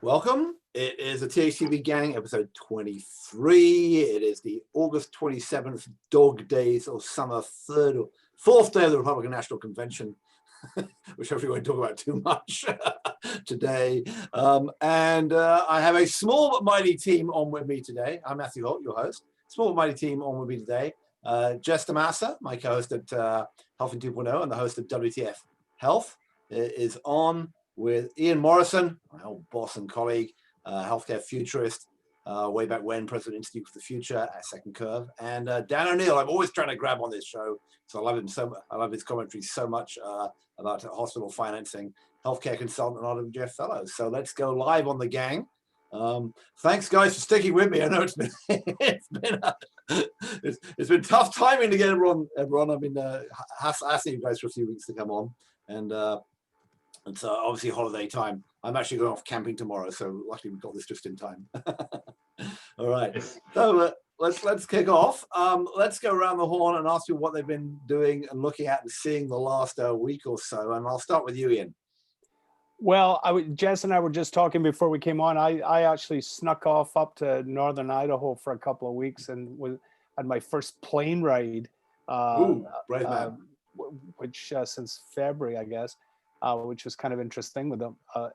Welcome. It is the THCV Gang, episode 23. It is the August 27th, dog days of summer, third or fourth day of the Republican National Convention, which hopefully won't talk about too much today. I have a small but mighty team on with me today. I'm Matthew Holt, your host. Small but mighty team on with me today. Jess DeMassa, my co-host at Health in 2.0 and the host of WTF Health, is on with Ian Morrison, my old boss and colleague, healthcare futurist, way back when, President Institute for the Future at Second Curve, and Dan O'Neill. I'm always trying to grab on this show, so I love him so much. I love his commentary so much about hospital financing, healthcare consultant, and RWJF fellow. So let's go live on the gang. Thanks, guys, for sticking with me. I know it's been tough timing to get everyone. I've been asking you guys for a few weeks to come on, and it's obviously holiday time. I'm actually going off camping tomorrow, so luckily we got this just in time. All right, so let's kick off. Let's go around the horn and ask you what they've been doing and looking at and seeing the last week or so. And I'll start with you, Ian. Well, Jess and I were just talking before we came on. I actually snuck off up to northern Idaho for a couple of weeks and had my first plane ride, brave man. which since February, I guess. Which was kind of interesting with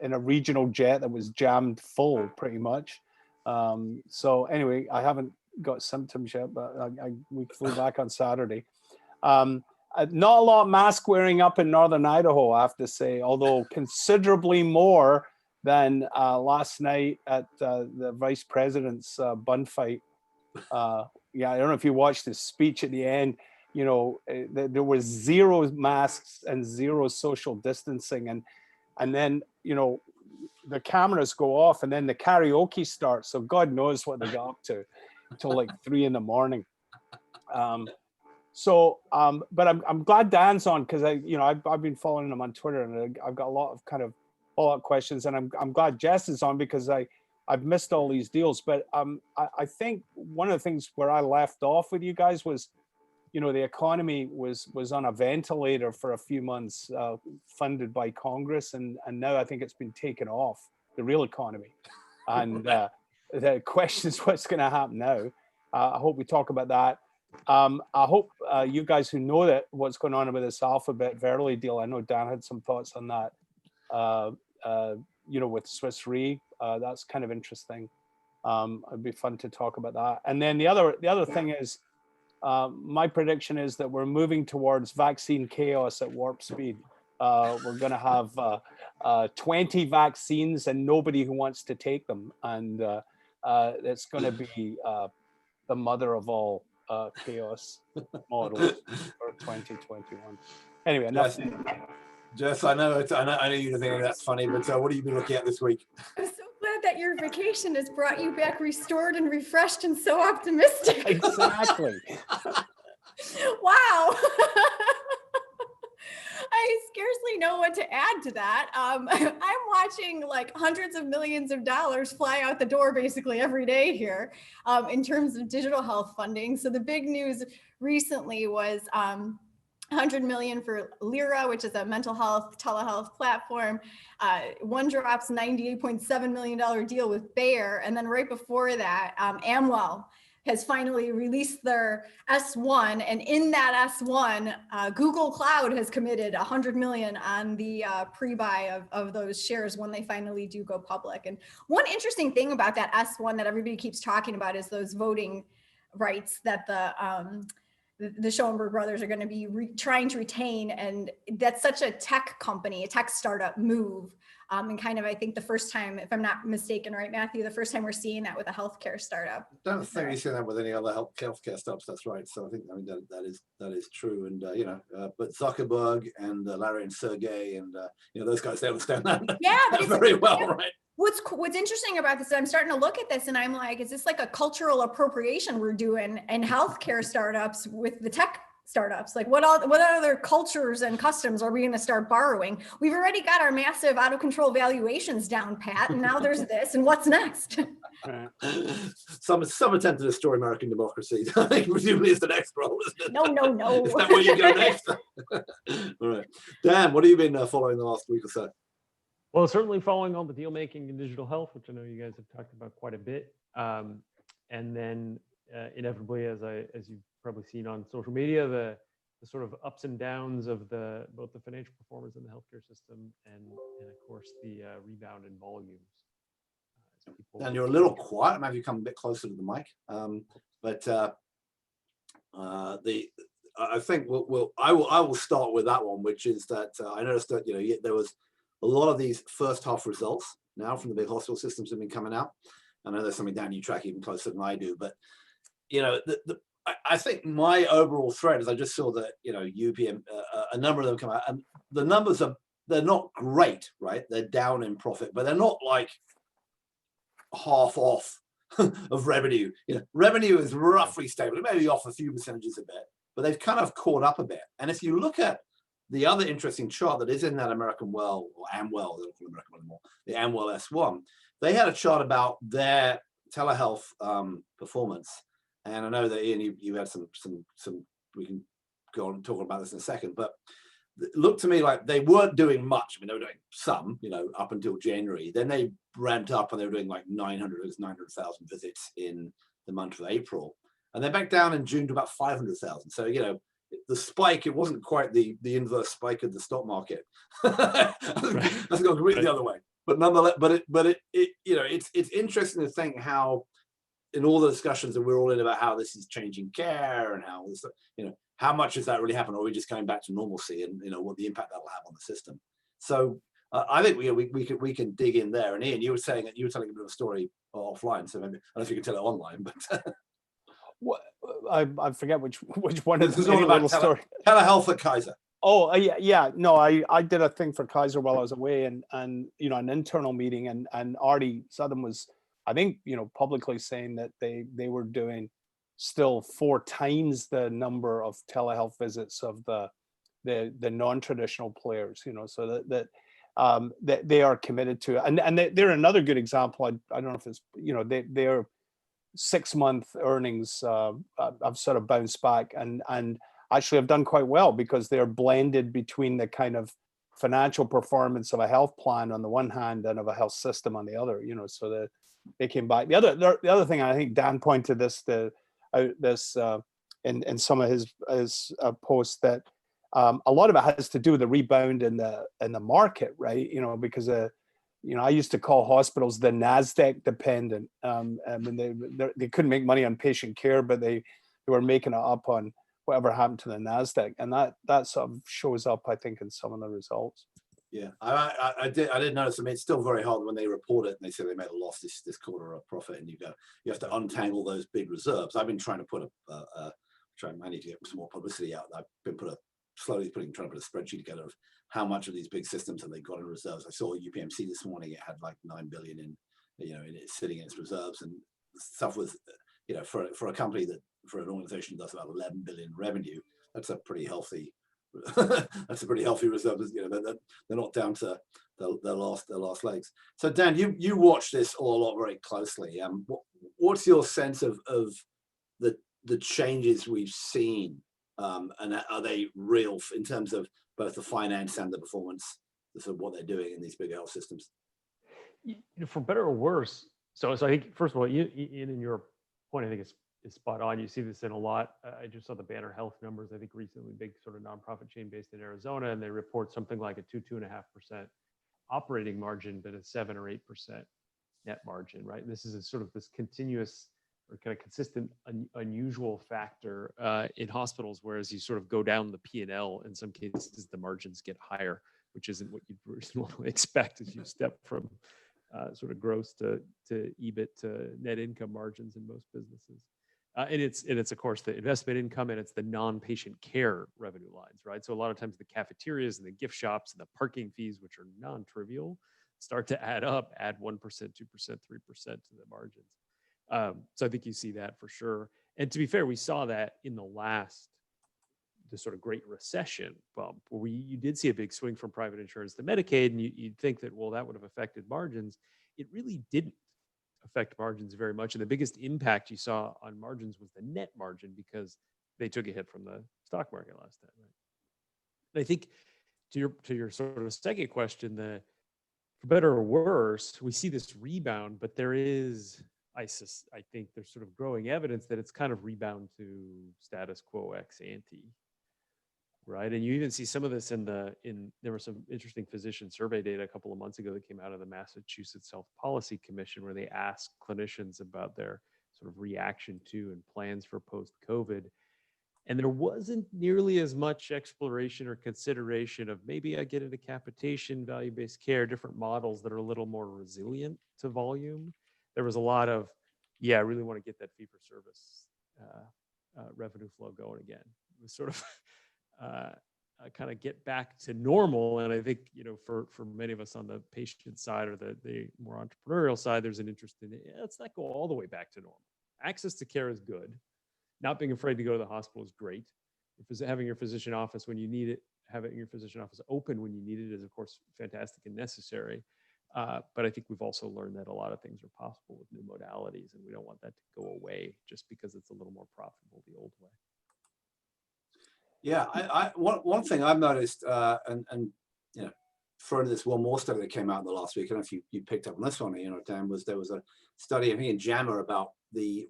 in a regional jet that was jammed full pretty much. So anyway, I haven't got symptoms yet, but we flew back on Saturday. Not a lot of mask wearing up in northern Idaho, I have to say, although considerably more than last night at the vice president's bun fight. Yeah, I don't know if you watched his speech at the end. You know, there was zero masks and zero social distancing. And then, you know, the cameras go off and then the karaoke starts. So God knows what they got up to until like 3 a.m. But I'm glad Dan's on because I've been following him on Twitter and I've got a lot of kind of follow-up questions. And I'm glad Jess is on because I've missed all these deals. But I think one of the things where I left off with you guys was, you know, the economy was on a ventilator for a few months, funded by Congress, and now I think it's been taken off, the real economy. And the question is what's going to happen now. I hope we talk about that. I hope you guys who know that what's going on with this Alphabet Verily deal, I know Dan had some thoughts on that, you know, with Swiss Re, that's kind of interesting. It'd be fun to talk about that. And then the other thing is, my prediction is that we're moving towards vaccine chaos at warp speed. We're going to have 20 vaccines and nobody who wants to take them. And it's going to be the mother of all chaos models for 2021. Anyway, enough. Jess, I know you're thinking that's funny, but what have you been looking at this week? I'm so glad that your vacation has brought you back restored and refreshed and so optimistic. Exactly. Wow. I scarcely know what to add to that. I'm watching like hundreds of millions of dollars fly out the door basically every day here in terms of digital health funding. So the big news recently was 100 million for Lyra, which is a mental health telehealth platform. OneDrop's $98.7 million deal with Bayer. And then right before that, Amwell has finally released their S1. And in that S1, Google Cloud has committed 100 million on the pre-buy of those shares when they finally do go public. And one interesting thing about that S1 that everybody keeps talking about is those voting rights that the Schoenberg brothers are going to be trying to retain. And that's such a tech company, a tech startup move. And kind of, I think the first time, if I'm not mistaken, right, Matthew, the first time we're seeing that with a healthcare startup. I don't think we see that with any other healthcare startups. That's right. So I think that is true. And but Zuckerberg and Larry and Sergey and those guys, they understand that. Yeah, but it's very well, right? What's interesting about this is I'm starting to look at this and I'm like, is this like a cultural appropriation we're doing in healthcare startups with the tech startups? Like what other cultures and customs are we going to start borrowing? We've already got our massive out of control valuations down pat, and now there's this, and what's next? Some attempt to destroy American democracy. I think presumably is the next role, isn't it? No. Is that where you go next? All right. Dan, what have you been following the last week or so? Well, certainly following all the deal making in digital health, which I know you guys have talked about quite a bit, and then inevitably, as you've probably seen on social media, the sort of ups and downs of both the financial performance in the healthcare system and of course the rebound in volumes. And you're a little quiet. Maybe you come a bit closer to the mic. I think I will start with that one, which is that I noticed that there was a lot of these first half results now from the big hospital systems have been coming out. I know there's something down you track even closer than I do, but I think my overall thread is I just saw that UPM, a number of them come out, and the numbers they're not great, right? They're down in profit, but they're not like half off of revenue. Revenue is roughly stable. It may be off a few percentages a bit, but they've kind of caught up a bit. And if you look at the other interesting chart that is in that American Well, or Amwell, they don't call it American Well anymore, the Amwell S1, they had a chart about their telehealth performance. And I know that Ian, you had some, we can go on and talk about this in a second, but it looked to me like they weren't doing much. I mean, they were doing some, up until January. Then they ramped up and they were doing like 900,000 visits in the month of April. And they're back down in June to about 500,000. So, the spike, it wasn't quite the inverse spike of the stock market. That's gone completely the other way. But nonetheless, it's interesting to think how, in all the discussions that we're all in about how this is changing care and how this, how much does that really happen, or are we just coming back to normalcy, and what the impact that will have on the system? So I think we can dig in there. And Ian, you were saying that you were telling a bit of a story offline, so maybe I don't know if you can tell it online, but What I forget which one is this is all about story. Telehealth at Kaiser. Oh yeah. No, I did a thing for Kaiser while I was away, and an internal meeting, and Artie Southern was, I think, publicly saying that they were doing still 4 times the number of telehealth visits of the non-traditional players, so that they are committed to it. And they're another good example. I don't know if it's, their 6-month earnings have sort of bounced back and actually have done quite well, because they're blended between the kind of financial performance of a health plan on the one hand and of a health system on the other, so that they came back. The other thing, I think Dan pointed this in some of his posts, that a lot of it has to do with the rebound in the market, right? Because I used to call hospitals the NASDAQ dependent. I mean, they couldn't make money on patient care, but they were making it up on whatever happened to the NASDAQ, and that sort of shows up, I think, in some of the results. Yeah, I did notice. I mean, it's still very hard when they report it and they say they made a loss this quarter or a profit, and you have to untangle those big reserves. I've been trying to put I need to get some more publicity out. I've been trying to put a spreadsheet together of how much of these big systems have they got in reserves. I saw UPMC this morning; it had like 9 billion in it's sitting in its reserves, and stuff was for a company that, for an organization that does about 11 billion revenue, that's a pretty healthy. That's a pretty healthy reserve. They're not down to their last legs. So Dan, you watch this all a lot very closely. What's your sense of the changes we've seen, and are they real in terms of both the finance and the performance of what they're doing in these big health systems? For better or worse. So I think, first of all, Ian, in your point, I think is spot on. You see this in a lot. I just saw the Banner Health numbers, I think recently, big sort of nonprofit chain based in Arizona, and they report something like a 2.5% operating margin, but a 7 or 8% net margin, right? And this is a sort of this continuous or kind of consistent, unusual factor in hospitals, whereas you sort of go down the P&L, in some cases, the margins get higher, which isn't what you'd normally expect as you step from sort of gross to EBIT to net income margins in most businesses. And it's of course the investment income, and it's the non-patient care revenue lines, right? So a lot of times the cafeterias and the gift shops and the parking fees, which are non-trivial, start to add 1%, 2%, 3% to the margins. So I think you see that for sure. And to be fair, we saw that in the sort of Great Recession bump, where you did see a big swing from private insurance to Medicaid, and you'd think that, well, that would have affected margins. It really didn't affect margins very much. And the biggest impact you saw on margins was the net margin, because they took a hit from the stock market last time, right? And I think to your sort of second question, for better or worse, we see this rebound, but there is, I think there's sort of growing evidence that it's kind of rebound to status quo ex ante, right? And you even see some of this there was some interesting physician survey data a couple of months ago that came out of the Massachusetts Health Policy Commission, where they asked clinicians about their sort of reaction to and plans for post-COVID. And there wasn't nearly as much exploration or consideration of maybe I get into capitation, value-based care, different models that are a little more resilient to volume. There was a lot of, yeah, I really want to get that fee-for-service revenue flow going again. It was sort of kind of get back to normal. And I think, for many of us on the patient side or the more entrepreneurial side, there's an interest in, let's not go all the way back to normal. Access to care is good. Not being afraid to go to the hospital is great. Having your physician office when you need it, having your physician office open when you need it is, of course, fantastic and necessary. But I think we've also learned that a lot of things are possible with new modalities, and we don't want that to go away just because it's a little more profitable the old way. Yeah, one thing I've noticed, and further this one more study that came out in the last week, I don't know if you picked up on this one, Dan, there was a study, I think in JAMA, about the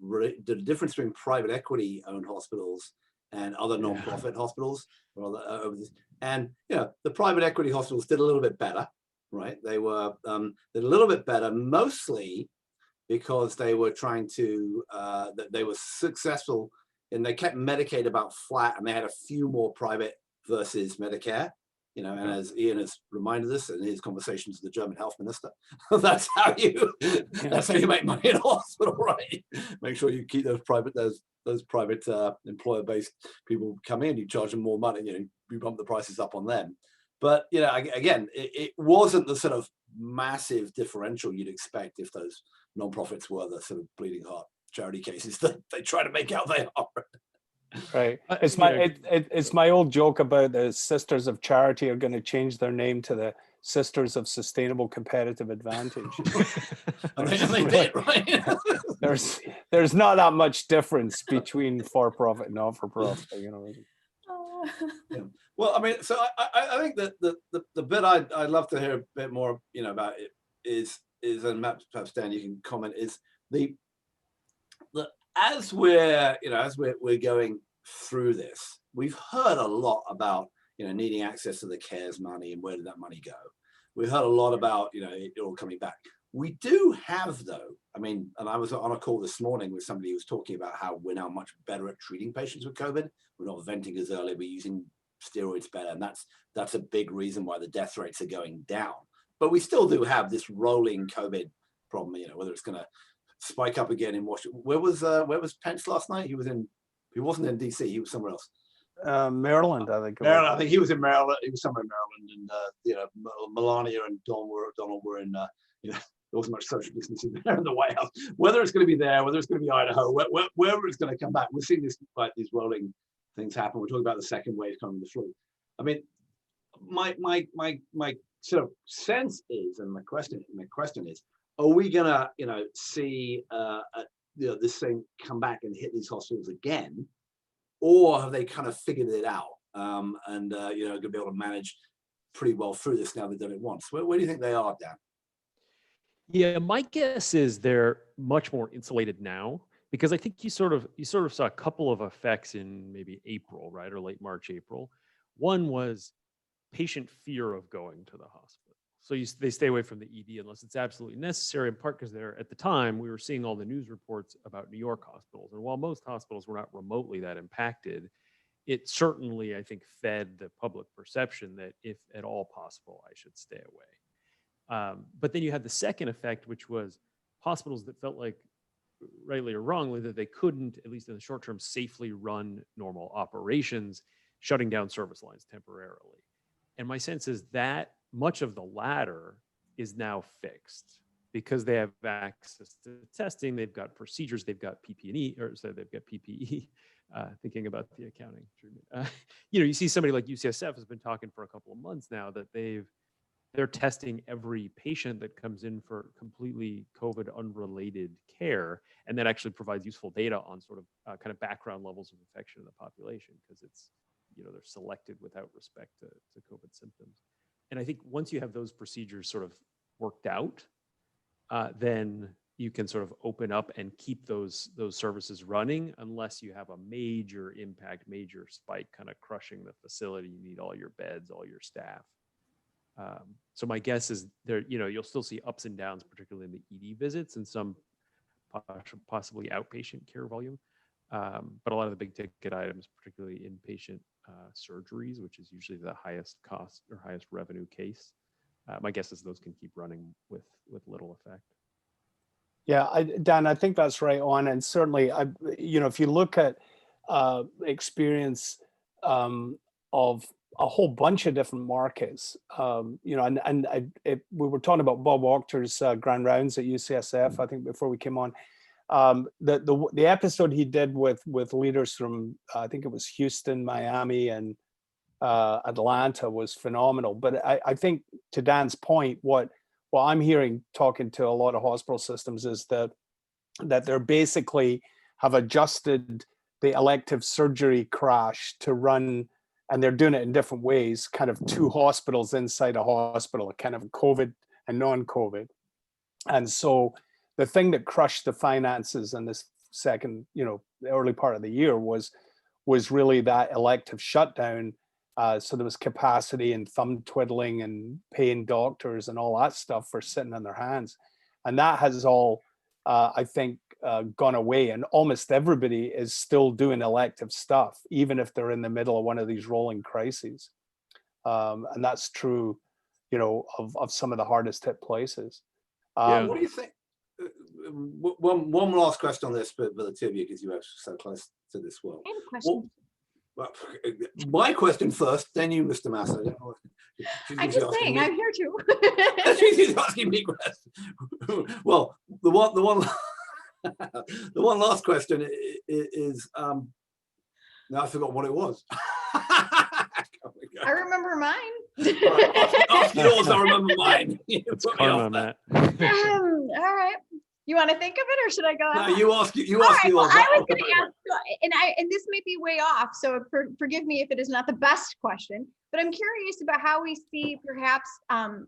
difference between private equity owned hospitals and other non-profit hospitals. And the private equity hospitals did a little bit better, right? They were did a little bit better, mostly because they were trying to they were successful and they kept Medicaid about flat, and they had a few more private versus Medicare. And as Ian has reminded us in his conversations with the German health minister, that's how you make money in a hospital, right? Make sure you keep those private employer-based people come in, you charge them more money, you bump the prices up on them. But again, it wasn't the sort of massive differential you'd expect if those nonprofits were the sort of bleeding heart charity cases that they try to make out they are. Right. It's my old joke about the Sisters of Charity are going to change their name to the Sisters of Sustainable Competitive Advantage. And they did, right? There's not that much difference between for-profit and not-for-profit. Yeah. Well, I mean, so I think that the bit I'd love to hear a bit more, about it is, and perhaps Dan, you can comment, is as we're going through this, we've heard a lot about needing access to the CARES money and where did that money go. We heard a lot about it all coming back. We do have, though, I mean, and I was on a call this morning with somebody who was talking about how we're now much better at treating patients with COVID. We're not venting as early, we're using steroids better, and that's a big reason why the death rates are going down. But we still do have this rolling COVID problem, whether it's going to spike up again in Washington. Where was Pence last night? He wasn't in DC. He was somewhere else. Maryland, I think. Maryland. I think he was in Maryland. He was somewhere in Maryland, and Melania and Donald were in. There wasn't much social distancing there in the White House. Whether it's going to be there, whether it's going to be Idaho, wherever it's going to come back, we're seeing this these rolling things happen. We're talking about the second wave coming, the flu. I mean, my sort of sense is, and my question is, are we gonna, see this thing come back and hit these hospitals again, or have they kind of figured it out and gonna be able to manage pretty well through this now they've done it once? Where do you think they are, Dan? Yeah, my guess is they're much more insulated now, because I think you sort of saw a couple of effects in maybe April, right, or late March, April. One was patient fear of going to the hospital. So they stay away from the ED unless it's absolutely necessary, in part because at the time, we were seeing all the news reports about New York hospitals. And while most hospitals were not remotely that impacted, it certainly, I think, fed the public perception that if at all possible, I should stay away. But then you had the second effect, which was hospitals that felt like, rightly or wrongly, that they couldn't, at least in the short term, safely run normal operations, shutting down service lines temporarily. And my sense is that much of the latter is now fixed because they have access to testing, they've got procedures, they've got PPE, or so they've got PPE, thinking about the accounting treatment. You see somebody like UCSF has been talking for a couple of months now that they're testing every patient that comes in for completely COVID unrelated care, and that actually provides useful data on sort of kind of background levels of infection in the population, because it's, they're selected without respect to COVID symptoms. And I think once you have those procedures sort of worked out, then you can sort of open up and keep those services running, unless you have a major impact, major spike kind of crushing the facility. You need all your beds, all your staff. So my guess is there, you'll still see ups and downs, particularly in the ED visits and some possibly outpatient care volume. But a lot of the big ticket items, particularly inpatient surgeries, which is usually the highest cost or highest revenue case, my guess is those can keep running with little effect. Yeah, Dan, I think that's right on. And certainly, if you look at experience of a whole bunch of different markets, we were talking about Bob Wachters' Grand Rounds at UCSF, I think, before we came on. The episode he did with leaders from, I think it was Houston, Miami, and Atlanta was phenomenal. But I think, to Dan's point, what I'm hearing talking to a lot of hospital systems is that they're basically have adjusted the elective surgery crash to run, and they're doing it in different ways, kind of two hospitals inside a hospital, kind of COVID and non-COVID. And so the thing that crushed the finances in this second, the early part of the year was really that elective shutdown. So there was capacity and thumb twiddling and paying doctors and all that stuff for sitting on their hands. And that has all, I think, gone away. And almost everybody is still doing elective stuff, even if they're in the middle of one of these rolling crises. And that's true, of some of the hardest hit places. What do you think? One last question on this, but the two of you, because you are so close to this world. I have a question. Well, my question first, then you, Mr. Massa. I'm just saying, I'm here too. She's asking me questions. Well, the one last question is now I forgot what it was. I remember mine. Ask yours, I remember mine. It's karma, Matt. All right. You want to think of it, or should I go? No, you ask. You All ask right, yours. well, I was going to ask, and this may be way off, so forgive me if it is not the best question, but I'm curious about how we see perhaps, I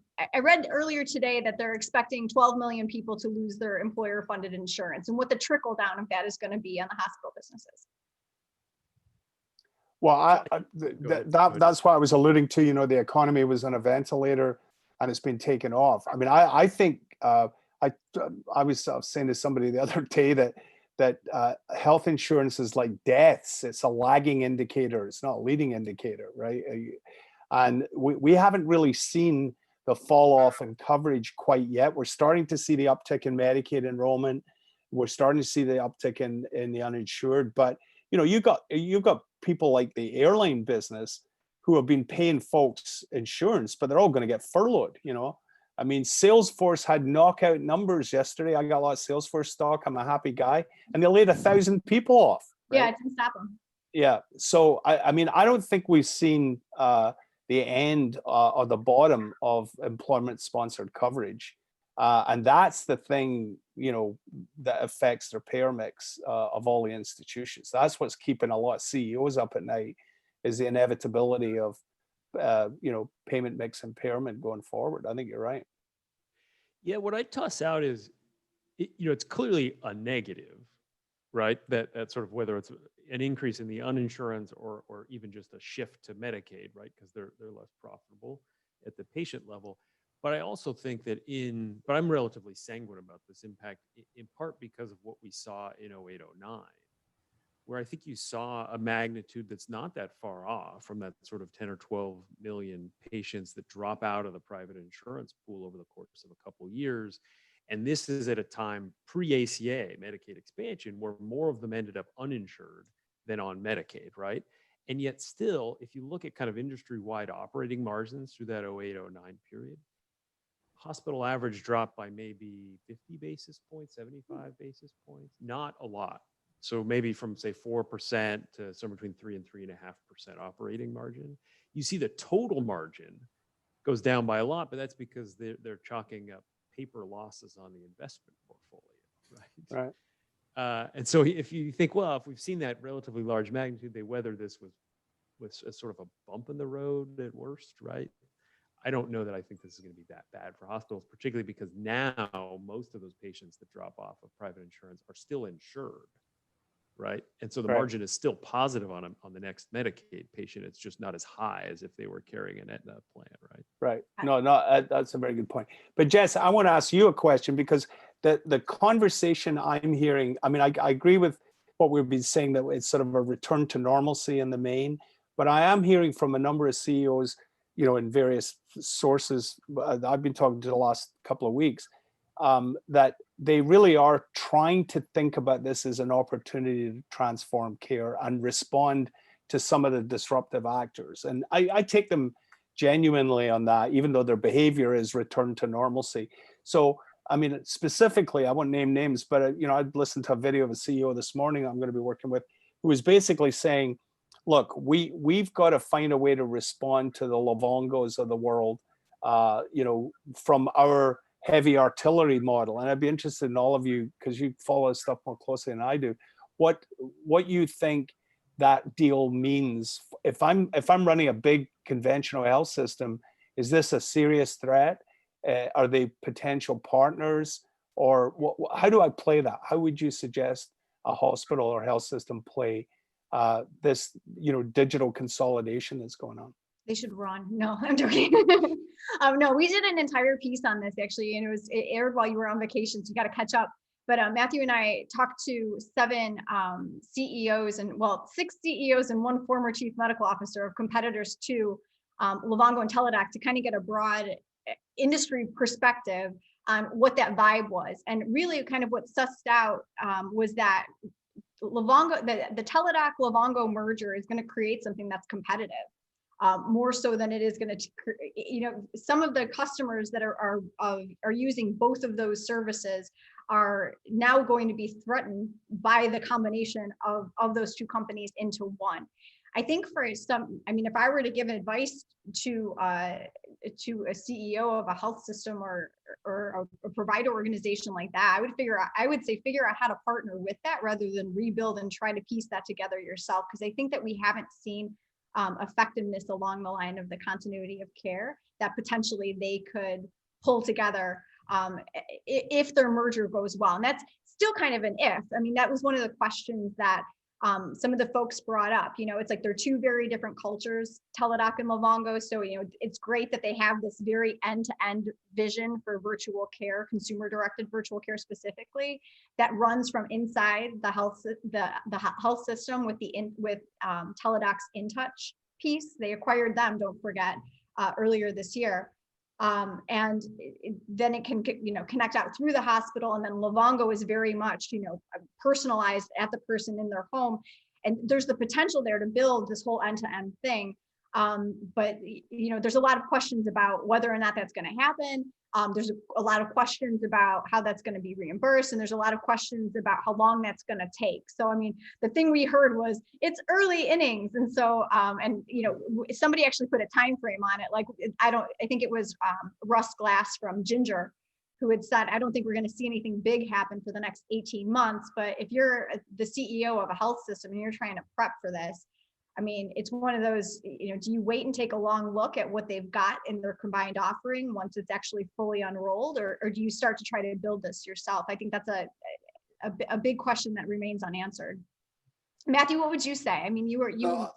read earlier today that they're expecting 12 million people to lose their employer-funded insurance, and what the trickle down of that is going to be on the hospital businesses. Well, that's why I was alluding to, the economy was on a ventilator and it's been taken off. I mean, I think, I was saying to somebody the other day that health insurance is like deaths. It's a lagging indicator. It's not a leading indicator, right? And we haven't really seen the fall off in coverage quite yet. We're starting to see the uptick in Medicaid enrollment. We're starting to see the uptick in the uninsured. But you've got people like the airline business who have been paying folks insurance, but they're all going to get furloughed. I mean, Salesforce had knockout numbers yesterday. I got a lot of Salesforce stock. I'm a happy guy. And they laid 1,000 people off. Right? Yeah, it didn't stop them. Yeah. So, I mean, I don't think we've seen the end or the bottom of employment-sponsored coverage. And that's the thing, that affects their payer mix of all the institutions. That's what's keeping a lot of CEOs up at night, is the inevitability of payment mix impairment going forward. I think you're right. Yeah, what I toss out is, it's clearly a negative, right? That sort of, whether it's an increase in the uninsurance or even just a shift to Medicaid, right? Because they're less profitable at the patient level. But I also think that but I'm relatively sanguine about this impact, in part because of what we saw in 08, 09. Where I think you saw a magnitude that's not that far off from that sort of 10 or 12 million patients that drop out of the private insurance pool over the course of a couple of years. And this is at a time pre-ACA, Medicaid expansion, where more of them ended up uninsured than on Medicaid, right? And yet still, if you look at kind of industry-wide operating margins through that 08, 09 period, hospital average dropped by maybe 50 basis points, 75 basis points, not a lot. So maybe from, say, 4% to somewhere between 3 and 3.5% operating margin. You see the total margin goes down by a lot, but that's because they're chalking up paper losses on the investment portfolio, right? Right. And so if you think, well, if we've seen that relatively large magnitude, they weather this with sort of a bump in the road at worst, right? I don't know that I think this is going to be that bad for hospitals, particularly because now most of those patients that drop off of private insurance are still insured, right? And so the Right. margin is still positive on the next Medicaid patient. It's just not as high as if they were carrying an Aetna plan, right? Right. No, that's a very good point. But Jess, I want to ask you a question, because the conversation I'm hearing, I mean, I agree with what we've been saying, that it's sort of a return to normalcy in the main, but I am hearing from a number of CEOs, you know, in various sources I've been talking to the last couple of weeks, that they really are trying to think about this as an opportunity to transform care and respond to some of the disruptive actors. And I take them genuinely on that, even though their behavior is returned to normalcy. So, I mean, specifically, I won't name names, but, you know, I'd listened to a video of a CEO this morning I'm going to be working with, who was basically saying, look, we've got to find a way to respond to the Livongos of the world, you know, from our heavy artillery model. And I'd be interested in all of you, because you follow this stuff more closely than I do, what you think that deal means. If I'm running a big conventional health system, is this a serious threat? Are they potential partners? Or how do I play that? How would you suggest a hospital or health system play this, you know, digital consolidation that's going on? They should run. No, I'm joking. No, we did an entire piece on this actually, and it aired while you were on vacation, so you got to catch up. But Matthew and I talked to 7 CEOs and 6 CEOs and 1 former chief medical officer of competitors to Livongo and Teladoc to kind of get a broad industry perspective on what that vibe was. And really kind of what sussed out was that Livongo, the Teladoc Livongo merger is going to create something that's competitive. More so than it is going to, you know, some of the customers that are using both of those services are now going to be threatened by the combination of those 2 companies into one. I think for some, I mean, if I were to give advice to a CEO of a health system or a provider organization like that, I would say figure out how to partner with that rather than rebuild and try to piece that together yourself. Because I think that we haven't seen effectiveness along the line of the continuity of care that potentially they could pull together if their merger goes well. And that's still kind of an if. I mean, that was one of the questions that some of the folks brought up. You know, it's like they're 2 very different cultures, Teladoc and Livongo. So, you know, it's great that they have this very end-to-end vision for virtual care, consumer-directed virtual care specifically, that runs from inside the health system with Teladoc's InTouch piece. They acquired them, don't forget, earlier this year. And then it can, you know, connect out through the hospital. And then Livongo is very much, you know, personalized at the person in their home. And there's the potential there to build this whole end-to-end thing. But, you know, there's a lot of questions about whether or not that's going to happen. There's a lot of questions about how that's going to be reimbursed. And there's a lot of questions about how long that's going to take. So, I mean, the thing we heard was it's early innings. And so, and, you know, somebody actually put a time frame on it. Like, I think it was Russ Glass from Ginger, who had said, I don't think we're going to see anything big happen for the next 18 months. But if you're the CEO of a health system and you're trying to prep for this, I mean, it's one of those, you know, do you wait and take a long look at what they've got in their combined offering once it's actually fully unrolled, or do you start to try to build this yourself? I think that's a big question that remains unanswered. Matthew, what would you say? I mean,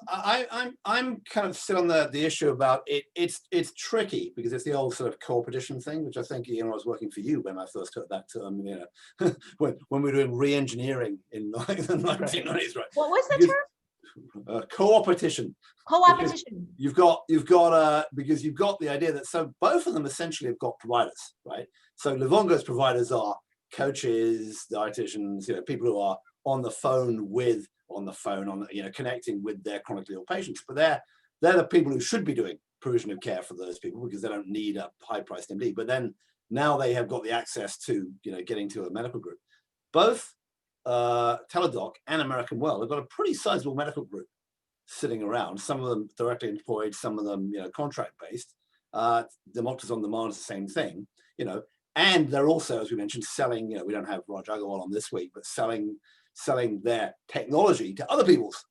I'm kind of still on the issue about it. It's tricky because it's the old sort of co-opetition thing, which I think, you know, I was working for you when I first heard that term, you know, when we were doing re-engineering in like the 1990s, right? What was the term? Co-opetition. Co-opetition. You've got because you've got the idea that so both of them essentially have got providers, right? So Livongo's providers are coaches, dietitians, you know, people who are on the phone, you know, connecting with their chronically ill patients. But they're the people who should be doing provision of care for those people because they don't need a high-priced MD. But then now they have got the access to, you know, getting to a medical group. Both Teladoc and American Well have got a pretty sizable medical group sitting around. Some of them directly employed, some of them, you know, contract based. The Doctors on Demand is the same thing, you know, and they're also, as we mentioned, selling, you know, we don't have Raj Agarwal on this week, but selling their technology to other people's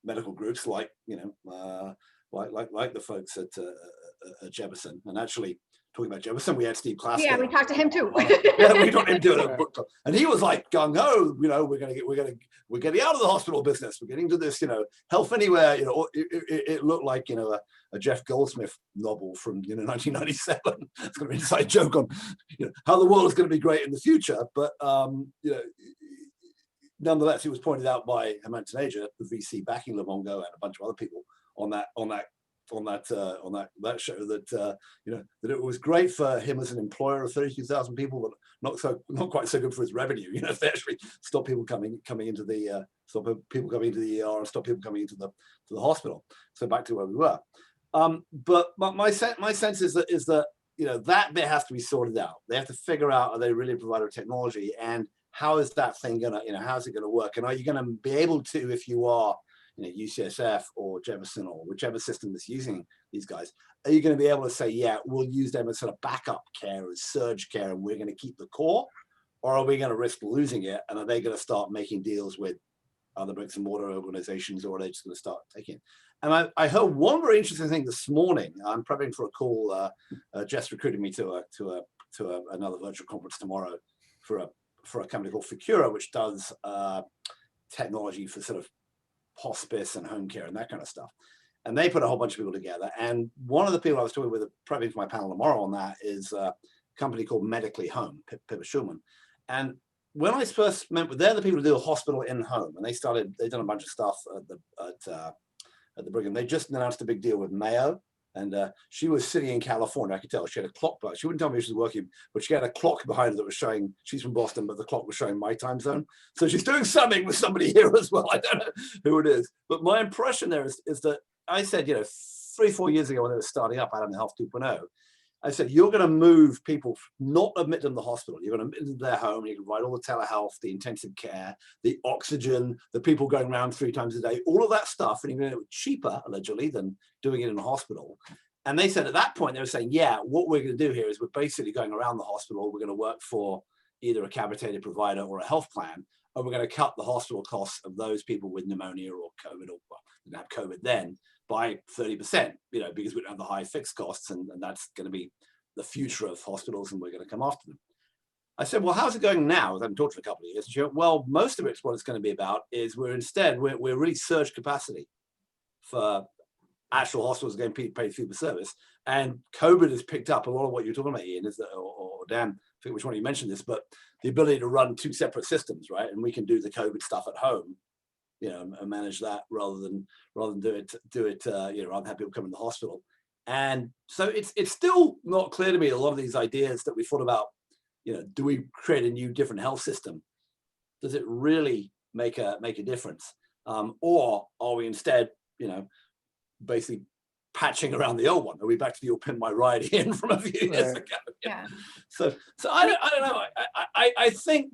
medical groups, like, you know, like the folks at Jefferson. And actually, talking about Jefferson, we had Steve Klasko. Yeah, we talked to him too. Yeah, we got him doing a book club, and he was like gung ho. You know, we're getting out of the hospital business. We're getting to this, you know, health anywhere. You know, it looked like, you know, a Jeff Goldsmith novel from, you know, 1997. It's going to be an inside joke on, you know, how the world is going to be great in the future. But you know, nonetheless, it was pointed out by Hemant Taneja, the VC backing Livongo, and a bunch of other people on that show, that you know, that it was great for him as an employer of 32,000 people, but not quite so good for his revenue. You know, if they actually stop people coming into the ER, and stop people coming into the hospital. So back to where we were. But my sense is that you know, that bit has to be sorted out. They have to figure out, are they really a provider of technology, and how is that thing gonna, you know, how's it gonna work, and are you gonna be able to, if you are, you know, UCSF or Jefferson or whichever system that's using these guys, are you going to be able to say, yeah, we'll use them as sort of backup care, as surge care, and we're going to keep the core? Or are we going to risk losing it? And are they going to start making deals with other bricks and mortar organizations, or are they just going to start taking it? And I heard one very interesting thing this morning. I'm prepping for a call. Jess recruited me to another virtual conference tomorrow for a company called Ficura, which does technology for sort of hospice and home care and that kind of stuff. And they put a whole bunch of people together. And one of the people I was talking with, prepping for my panel tomorrow on that, is a company called Medically Home, Pippa Schulman. And when I first met with, they're the people who do a hospital in home, and they've done a bunch of stuff at the Brigham. They just announced a big deal with Mayo. And she was sitting in California. I could tell she had a clock, but she wouldn't tell me she was working, but she had a clock behind her that was showing, she's from Boston, but the clock was showing my time zone. So she's doing something with somebody here as well. I don't know who it is. But my impression there is that I said, you know, 3-4 years ago when they were starting up Adam Health 2.0, I said, you're going to move people, not admit them to the hospital. You're going to admit them to their home. You can provide all the telehealth, the intensive care, the oxygen, the people going around 3 times a day, all of that stuff. And even though it was cheaper, allegedly, than doing it in a hospital. And they said at that point, they were saying, yeah, what we're going to do here is we're basically going around the hospital. We're going to work for either a capitated provider or a health plan. And we're going to cut the hospital costs of those people with pneumonia or COVID, or well, didn't have COVID then, by 30%, you know, because we don't have the high fixed costs, and that's going to be the future of hospitals, and we're going to come after them. I said, well, how's it going now? I haven't talked for a couple of years. She went, well, most of it's what it's going to be about is we're really surge capacity for actual hospitals getting paid fee for service. And COVID has picked up a lot of what you're talking about, Ian, is that, or Dan, I think which one you mentioned this, but the ability to run 2 separate systems, right? And we can do the COVID stuff at home, you know, and manage that rather than do it, you know, rather than have people come in the hospital. And so it's still not clear to me, a lot of these ideas that we thought about, you know, do we create a new different health system? Does it really make a difference? Or are we instead, you know, basically patching around the old one? Are we back to the old pin my ride in from a few years ago? Yeah. So I don't know. I think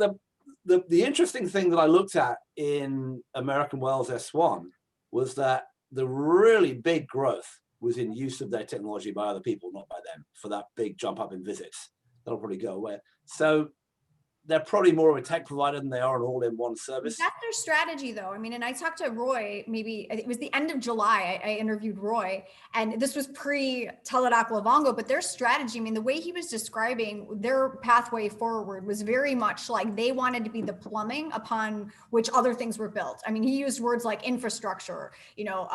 the interesting thing that I looked at in American Wells S1 was that the really big growth was in use of their technology by other people, not by them, for that big jump up in visits. That'll probably go away. So they're probably more of a tech provider than they are an all-in-one service. That's their strategy, though. I mean, and I talked to Roy, maybe it was the end of July, I interviewed Roy, and this was pre-Teladoc Livongo, but their strategy, I mean, the way he was describing their pathway forward was very much like they wanted to be the plumbing upon which other things were built. I mean, he used words like infrastructure, you know,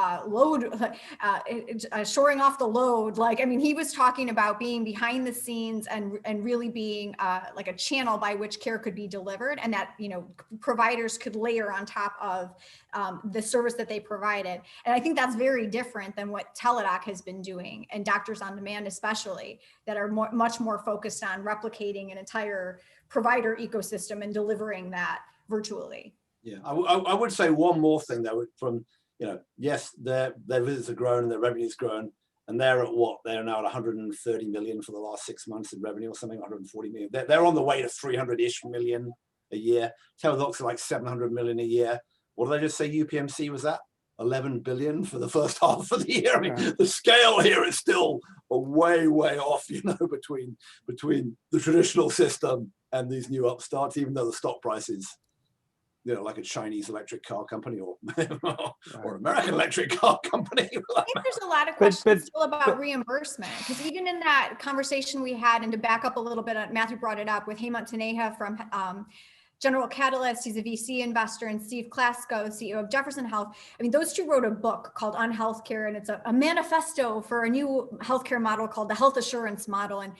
shoring off the load. Like, I mean, he was talking about being behind the scenes and really being like a channel by which care could be delivered, and that, you know, providers could layer on top of the service that they provided. And I think that's very different than what Teladoc has been doing, and Doctors on Demand especially, that are much more focused on replicating an entire provider ecosystem and delivering that virtually. Yeah, I would say one more thing though, from, you know, yes, their visits have grown and their revenue's grown, and they're at what? They're now at 130 million for the last 6 months in revenue or something, 140 million. They're on the way to 300-ish million a year. Teladoc's like 700 million a year. What did I just say UPMC was at? 11 billion for the first half of the year. I mean, the scale here is still a way off, you know, between the traditional system and these new upstarts, even though the stock price is you know, like a Chinese electric car company or or American electric car company. I think there's a lot of But- questions still about reimbursement, because even in that conversation we had, and to back up a little bit, Matthew brought it up with Hemant Taneja from General Catalyst, he's a VC investor, and Steve Klasko, CEO of Jefferson Health. I mean, those two wrote a book called On Healthcare, and it's a manifesto for a new healthcare model called the health assurance model. And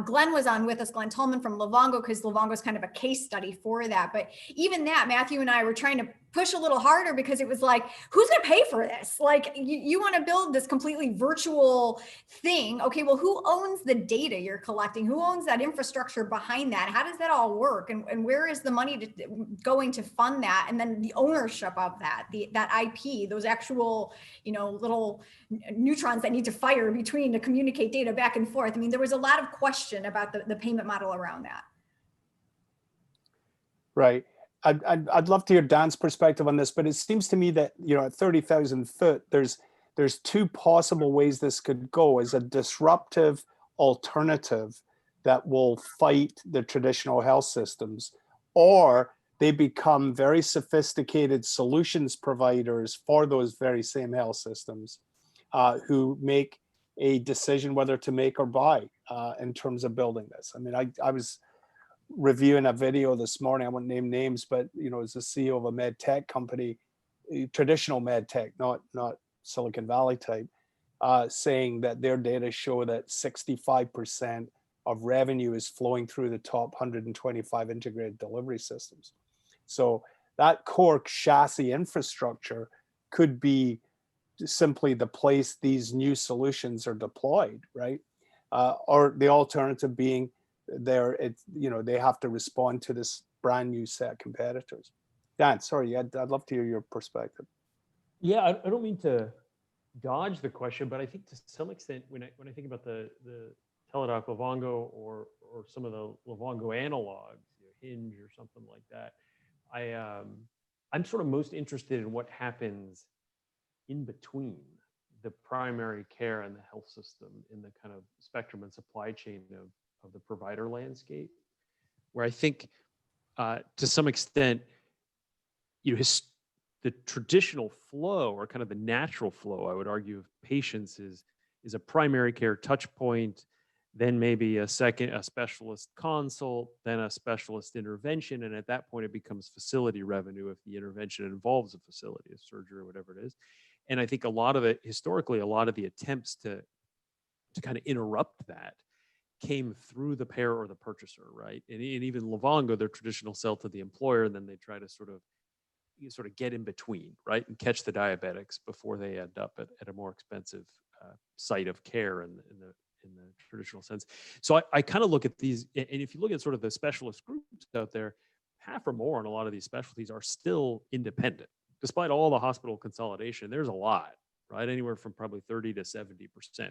Glenn was on with us, Glenn Tolman from Livongo, because Livongo is kind of a case study for that. But even that, Matthew and I were trying to push a little harder, because it was like, who's going to pay for this? Like, you want to build this completely virtual thing. Okay, well, who owns the data you're collecting? Who owns that infrastructure behind that? How does that all work? And where is the money going to fund that? And then the ownership of that, that IP, those actual, you know, little neutrons that need to fire between to communicate data back and forth. I mean, there was a lot of question about the payment model around that. Right. I'd love to hear Dan's perspective on this, but it seems to me that, you know, at 30,000 foot, there's two possible ways this could go as a disruptive alternative that will fight the traditional health systems, or they become very sophisticated solutions providers for those very same health systems who make a decision whether to make or buy in terms of building this. I mean, I was reviewing a video this morning. I won't name names, but you know, as the CEO of a med tech company, traditional med tech, not Silicon Valley type, saying that their data show that 65% of revenue is flowing through the top 125 integrated delivery systems. So that core chassis infrastructure could be simply the place these new solutions are deployed, right? Or the alternative being they have to respond to this brand new set of competitors. Dan, sorry, I'd love to hear your perspective. Yeah, I don't mean to dodge the question, but I think to some extent, when I think about the Teladoc Livongo or some of the Livongo analogs, Hinge or something like that, I'm sort of most interested in what happens in between the primary care and the health system in the kind of spectrum and supply chain of the provider landscape, where I think to some extent, the traditional flow, or kind of the natural flow, I would argue, of patients is a primary care touch point, then maybe a specialist consult, then a specialist intervention. And at that point, it becomes facility revenue if the intervention involves a facility, a surgery, or whatever it is. And I think historically, a lot of the attempts to kind of interrupt that came through the payer or the purchaser, right? And even Livongo, their traditional sell to the employer, and then they try to sort of get in between, right, and catch the diabetics before they end up at a more expensive site of care in the traditional sense. So I kind of look at these, and if you look at sort of the specialist groups out there, half or more on a lot of these specialties are still independent, despite all the hospital consolidation. There's a lot, right? Anywhere from probably 30 to 70%,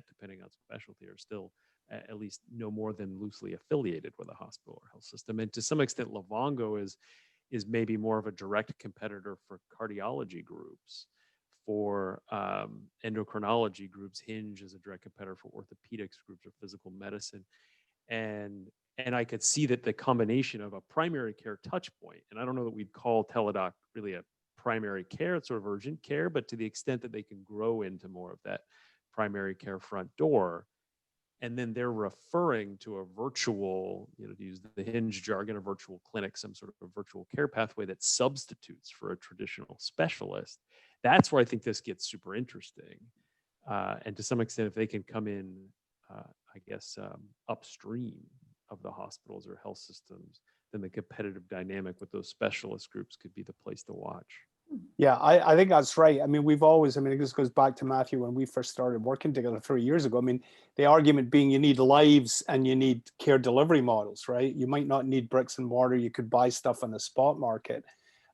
depending on specialty, are still at least no more than loosely affiliated with a hospital or health system. And to some extent, Livongo is maybe more of a direct competitor for cardiology groups, for endocrinology groups. Hinge is a direct competitor for orthopedics groups or physical medicine. And I could see that the combination of a primary care touch point, and I don't know that we'd call Teladoc really a primary care, it's sort of urgent care, but to the extent that they can grow into more of that primary care front door, and then they're referring to a virtual, to use the Hinge jargon, a virtual clinic, some sort of virtual care pathway that substitutes for a traditional specialist. That's where I think this gets super interesting. And to some extent, if they can come in, upstream of the hospitals or health systems, then the competitive dynamic with those specialist groups could be the place to watch. Yeah, I think that's right. I mean, this goes back to Matthew when we first started working together 3 years ago. I mean, the argument being you need lives and you need care delivery models, right? You might not need bricks and mortar. You could buy stuff on the spot market.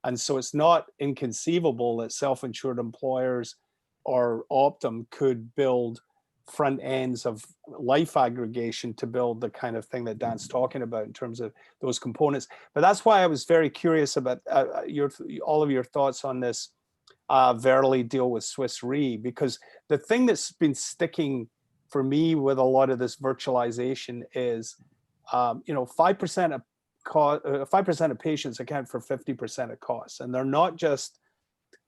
And so it's not inconceivable that self-insured employers or Optum could build front ends of life aggregation to build the kind of thing that Dan's talking about in terms of those components. But that's why I was very curious about all of your thoughts on this Verily deal with Swiss Re, because the thing that's been sticking for me with a lot of this virtualization is, 5% 5% of patients account for 50% of costs, and they're not just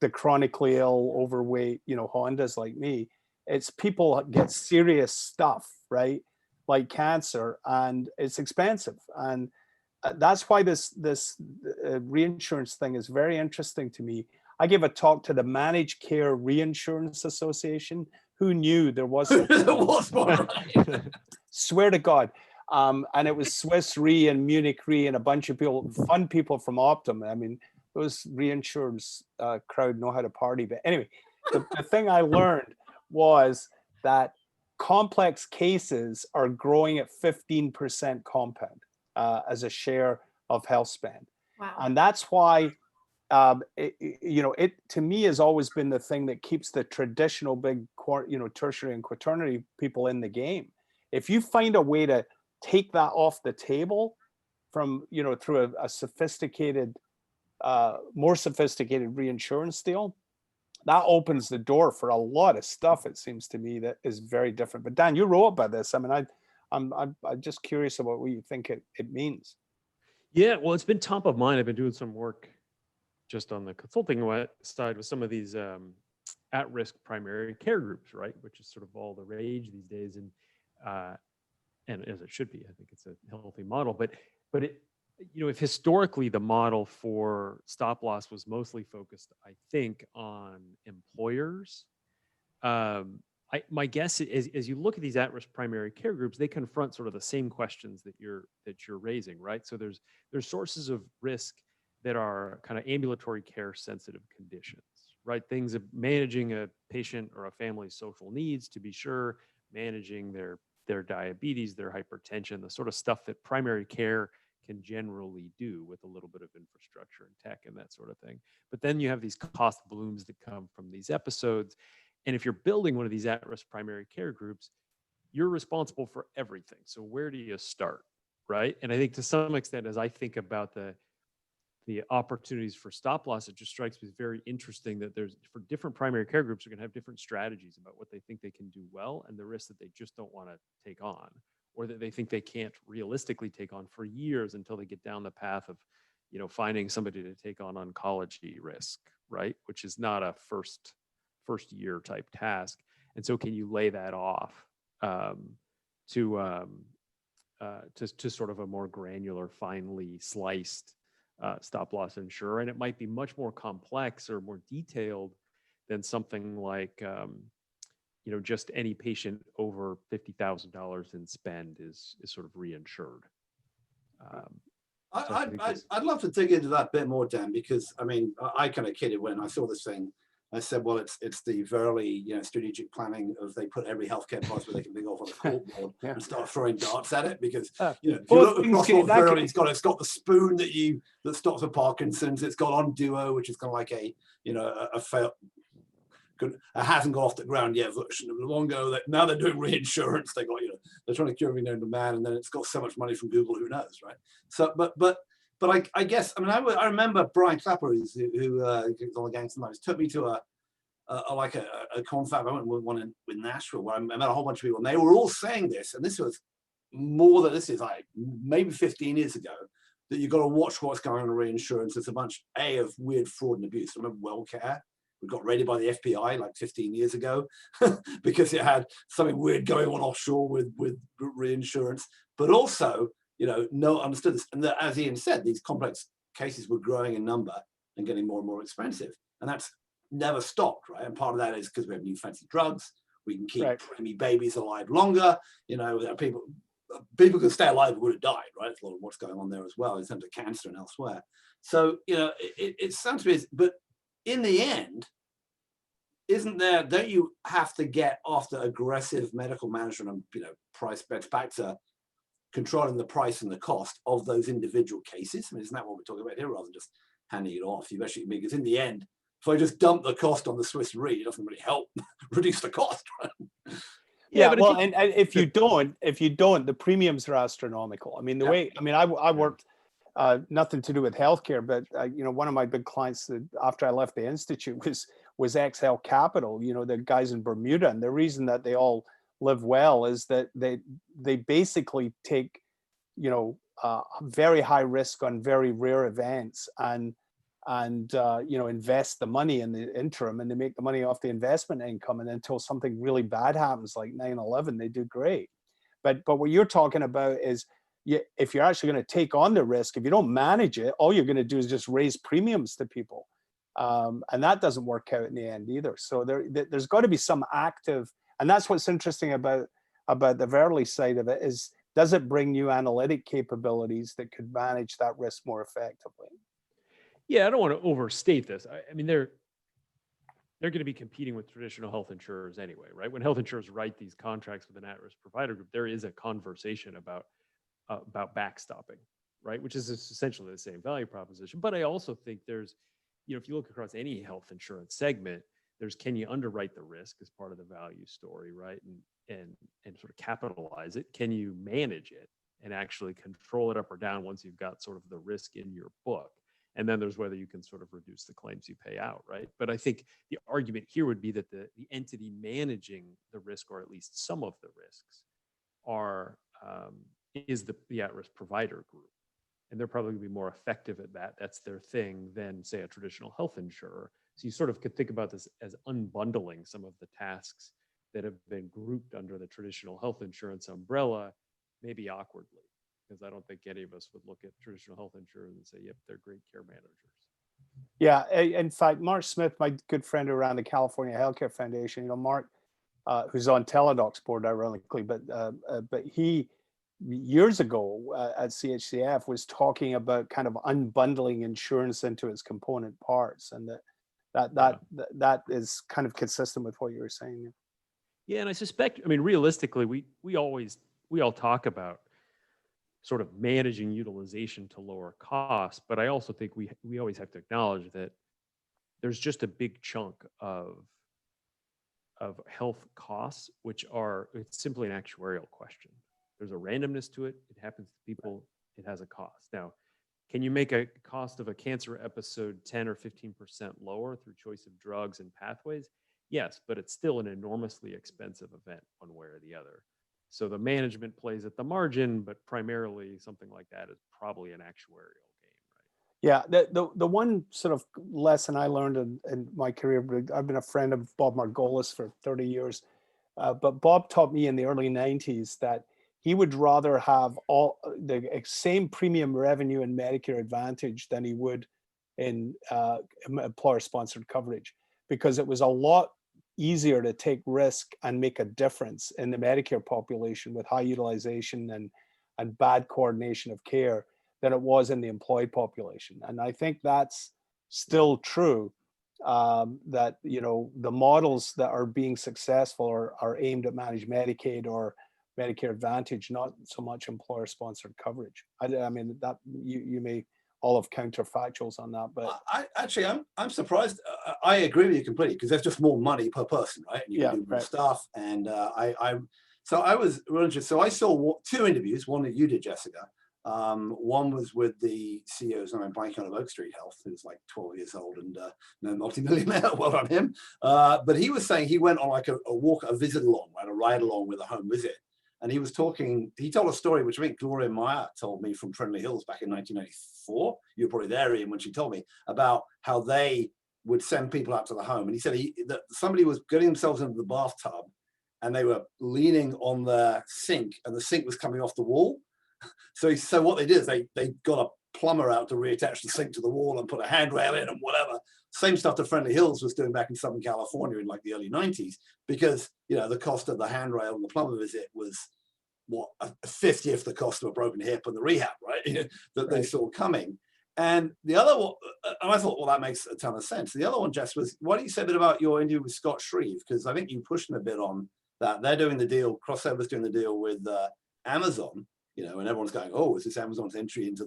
the chronically ill, overweight, Hondas like me. It's people get serious stuff, right? Like cancer, and it's expensive. And that's why this reinsurance thing is very interesting to me. I gave a talk to the Managed Care Reinsurance Association. Who knew there was such a There was one, right? Swear to God. And it was Swiss Re and Munich Re and a bunch of people, fun people from Optum. I mean, those reinsurance crowd know how to party. But anyway, the thing I learned was that complex cases are growing at 15% compound as a share of health spend. Wow. And that's why, it to me has always been the thing that keeps the traditional big, tertiary and quaternary people in the game. If you find a way to take that off the table from, through a sophisticated, more sophisticated reinsurance deal, that opens the door for a lot of stuff, it seems to me, that is very different. But Dan, you wrote about this. I mean, I'm just curious about what you think it means. Yeah, well, it's been top of mind. I've been doing some work just on the consulting side with some of these at-risk primary care groups, right? Which is sort of all the rage these days, and as it should be. I think it's a healthy model, but it, if historically the model for stop loss was mostly focused, I think, on employers. My guess is, as you look at these at-risk primary care groups, they confront sort of the same questions that you're raising, right? So there's sources of risk that are kind of ambulatory care sensitive conditions, right? Things of managing a patient or a family's social needs, to be sure, managing their diabetes, their hypertension, the sort of stuff that primary care can generally do with a little bit of infrastructure and tech and that sort of thing. But then you have these cost blooms that come from these episodes. And if you're building one of these at-risk primary care groups, you're responsible for everything. So where do you start, right? And I think to some extent, as I think about the opportunities for stop loss, it just strikes me as very interesting that there's, for different primary care groups, are going to have different strategies about what they think they can do well and the risks that they just don't want to take on, or that they think they can't realistically take on for years until they get down the path of, finding somebody to take on oncology risk, right? Which is not a first year type task. And so can you lay that off to sort of a more granular, finely sliced stop loss insurer? And it might be much more complex or more detailed than something like, just any patient over $50,000 in spend is sort of reinsured. I'd love to dig into that a bit more, Dan, because I kind of kidded when I saw this thing. I said, well, it's the very strategic planning of they put every healthcare policy they can think of on the corkboard and start throwing darts at it, because if you look across what Verily, it's got the spoon that stops with Parkinson's. It's got Onduo, which is kind of like a hasn't got off the ground yet version of Livongo. That now they're doing reinsurance. They got they're trying to cure every known to man, and then it's got so much money from Google, who knows, right? So, but I guess I remember Brian Clapper, who was on the Gangster Knives, took me to a confab. I went with one with Nashville, where I met a whole bunch of people, and they were all saying this. And this was like maybe 15 years ago, that you've got to watch what's going on in reinsurance. There's a bunch of weird fraud and abuse. I remember WellCare. We got raided by the FBI like 15 years ago because it had something weird going on offshore with reinsurance. But also, no one understood this. And as Ian said, these complex cases were growing in number and getting more and more expensive. And that's never stopped, right? And part of that is because we have new fancy drugs. We can keep preemie babies alive longer. People can stay alive who would have died, right? It's a lot of what's going on there as well in terms of cancer and elsewhere. So, it sounds to me, but in the end, don't you have to get after aggressive medical management and price bets back to controlling the price and the cost of those individual cases? Isn't that what we're talking about here, rather than just handing it off? You actually, because in the end, if I just dump the cost on the Swiss Re, it doesn't really help reduce the cost, right? Yeah, well, and if you don't, the premiums are astronomical. I worked. Nothing to do with healthcare, but one of my big clients that after I left the institute was XL Capital. The guys in Bermuda, and the reason that they all live well is that they basically take very high risk on very rare events and invest the money in the interim, and they make the money off the investment income, and until something really bad happens like 9/11, they do great. But what you're talking about is, if you're actually going to take on the risk, if you don't manage it, all you're going to do is just raise premiums to people, and that doesn't work out in the end either. So there's got to be some active, and that's what's interesting about the Verily side of it is, does it bring new analytic capabilities that could manage that risk more effectively? Yeah, I don't want to overstate this. I mean, they're going to be competing with traditional health insurers anyway, right? When health insurers write these contracts with an at-risk provider group, there is a conversation about backstopping, right? Which is essentially the same value proposition. But I also think there's, if you look across any health insurance segment, there's, can you underwrite the risk as part of the value story, right? And sort of capitalize it. Can you manage it and actually control it up or down once you've got sort of the risk in your book? And then there's whether you can sort of reduce the claims you pay out, right? But I think the argument here would be that the entity managing the risk, or at least some of the risks, is the at-risk provider group. And they're probably going to be more effective at that. That's their thing than, say, a traditional health insurer. So you sort of could think about this as unbundling some of the tasks that have been grouped under the traditional health insurance umbrella, maybe awkwardly. Because I don't think any of us would look at traditional health insurers and say, yep, they're great care managers. Yeah, in fact, Mark Smith, my good friend around the California Healthcare Foundation, Mark, who's on Teladoc's board, ironically, but he, years ago at CHCF, was talking about kind of unbundling insurance into its component parts, and that is kind of consistent with what you were saying. Yeah, and I suspect, I mean, realistically, we all talk about sort of managing utilization to lower costs, but I also think we always have to acknowledge that there's just a big chunk of health costs, which it's simply an actuarial question. There's a randomness to it. It happens to people. It has a cost. Now, can you make a cost of a cancer episode 10 or 15% lower through choice of drugs and pathways? Yes, but it's still an enormously expensive event one way or the other. So the management plays at the margin, but primarily something like that is probably an actuarial game, right? Yeah, the one sort of lesson I learned in my career, I've been a friend of Bob Margolis for 30 years, but Bob taught me in the early 90s that he would rather have all the same premium revenue in Medicare Advantage than he would in employer-sponsored coverage, because it was a lot easier to take risk and make a difference in the Medicare population with high utilization and bad coordination of care than it was in the employed population. And I think that's still true, that, the models that are being successful are aimed at managed Medicaid or Medicare Advantage, not so much employer-sponsored coverage. I mean, that you may all have counterfactuals on that, but I'm surprised. I agree with you completely, because there's just more money per person, right? And you can do more right. stuff. And so I was really interested. So I saw two interviews, one that you did, Jessica. One was with the CEO's name, blanking on Oak Street Health, who's like 12 years old and no multimillionaire. Well on him. But he was saying he went on like a visit along, right, a ride along with a home visit. And he told a story, which I think Gloria Meyer told me, from Friendly Hills back in 1994. You were probably there, Ian, when she told me about how they would send people out to the home. And he said that somebody was getting themselves into the bathtub and they were leaning on the sink and the sink was coming off the wall. So what they did is they got a plumber out to reattach the sink to the wall and put a handrail in and whatever. Same stuff that Friendly Hills was doing back in Southern California in like the early 90s, because the cost of the handrail and the plumber visit was a 50th the cost of a broken hip and the rehab, right? That they saw coming. And the other one, I thought, well, that makes a ton of sense. The other one, Jess, was, why don't you say a bit about your interview with Scott Shreve? Because I think you pushed him a bit on that. They're doing the deal, Crossover's doing the deal with Amazon, and everyone's going, oh, is this Amazon's entry into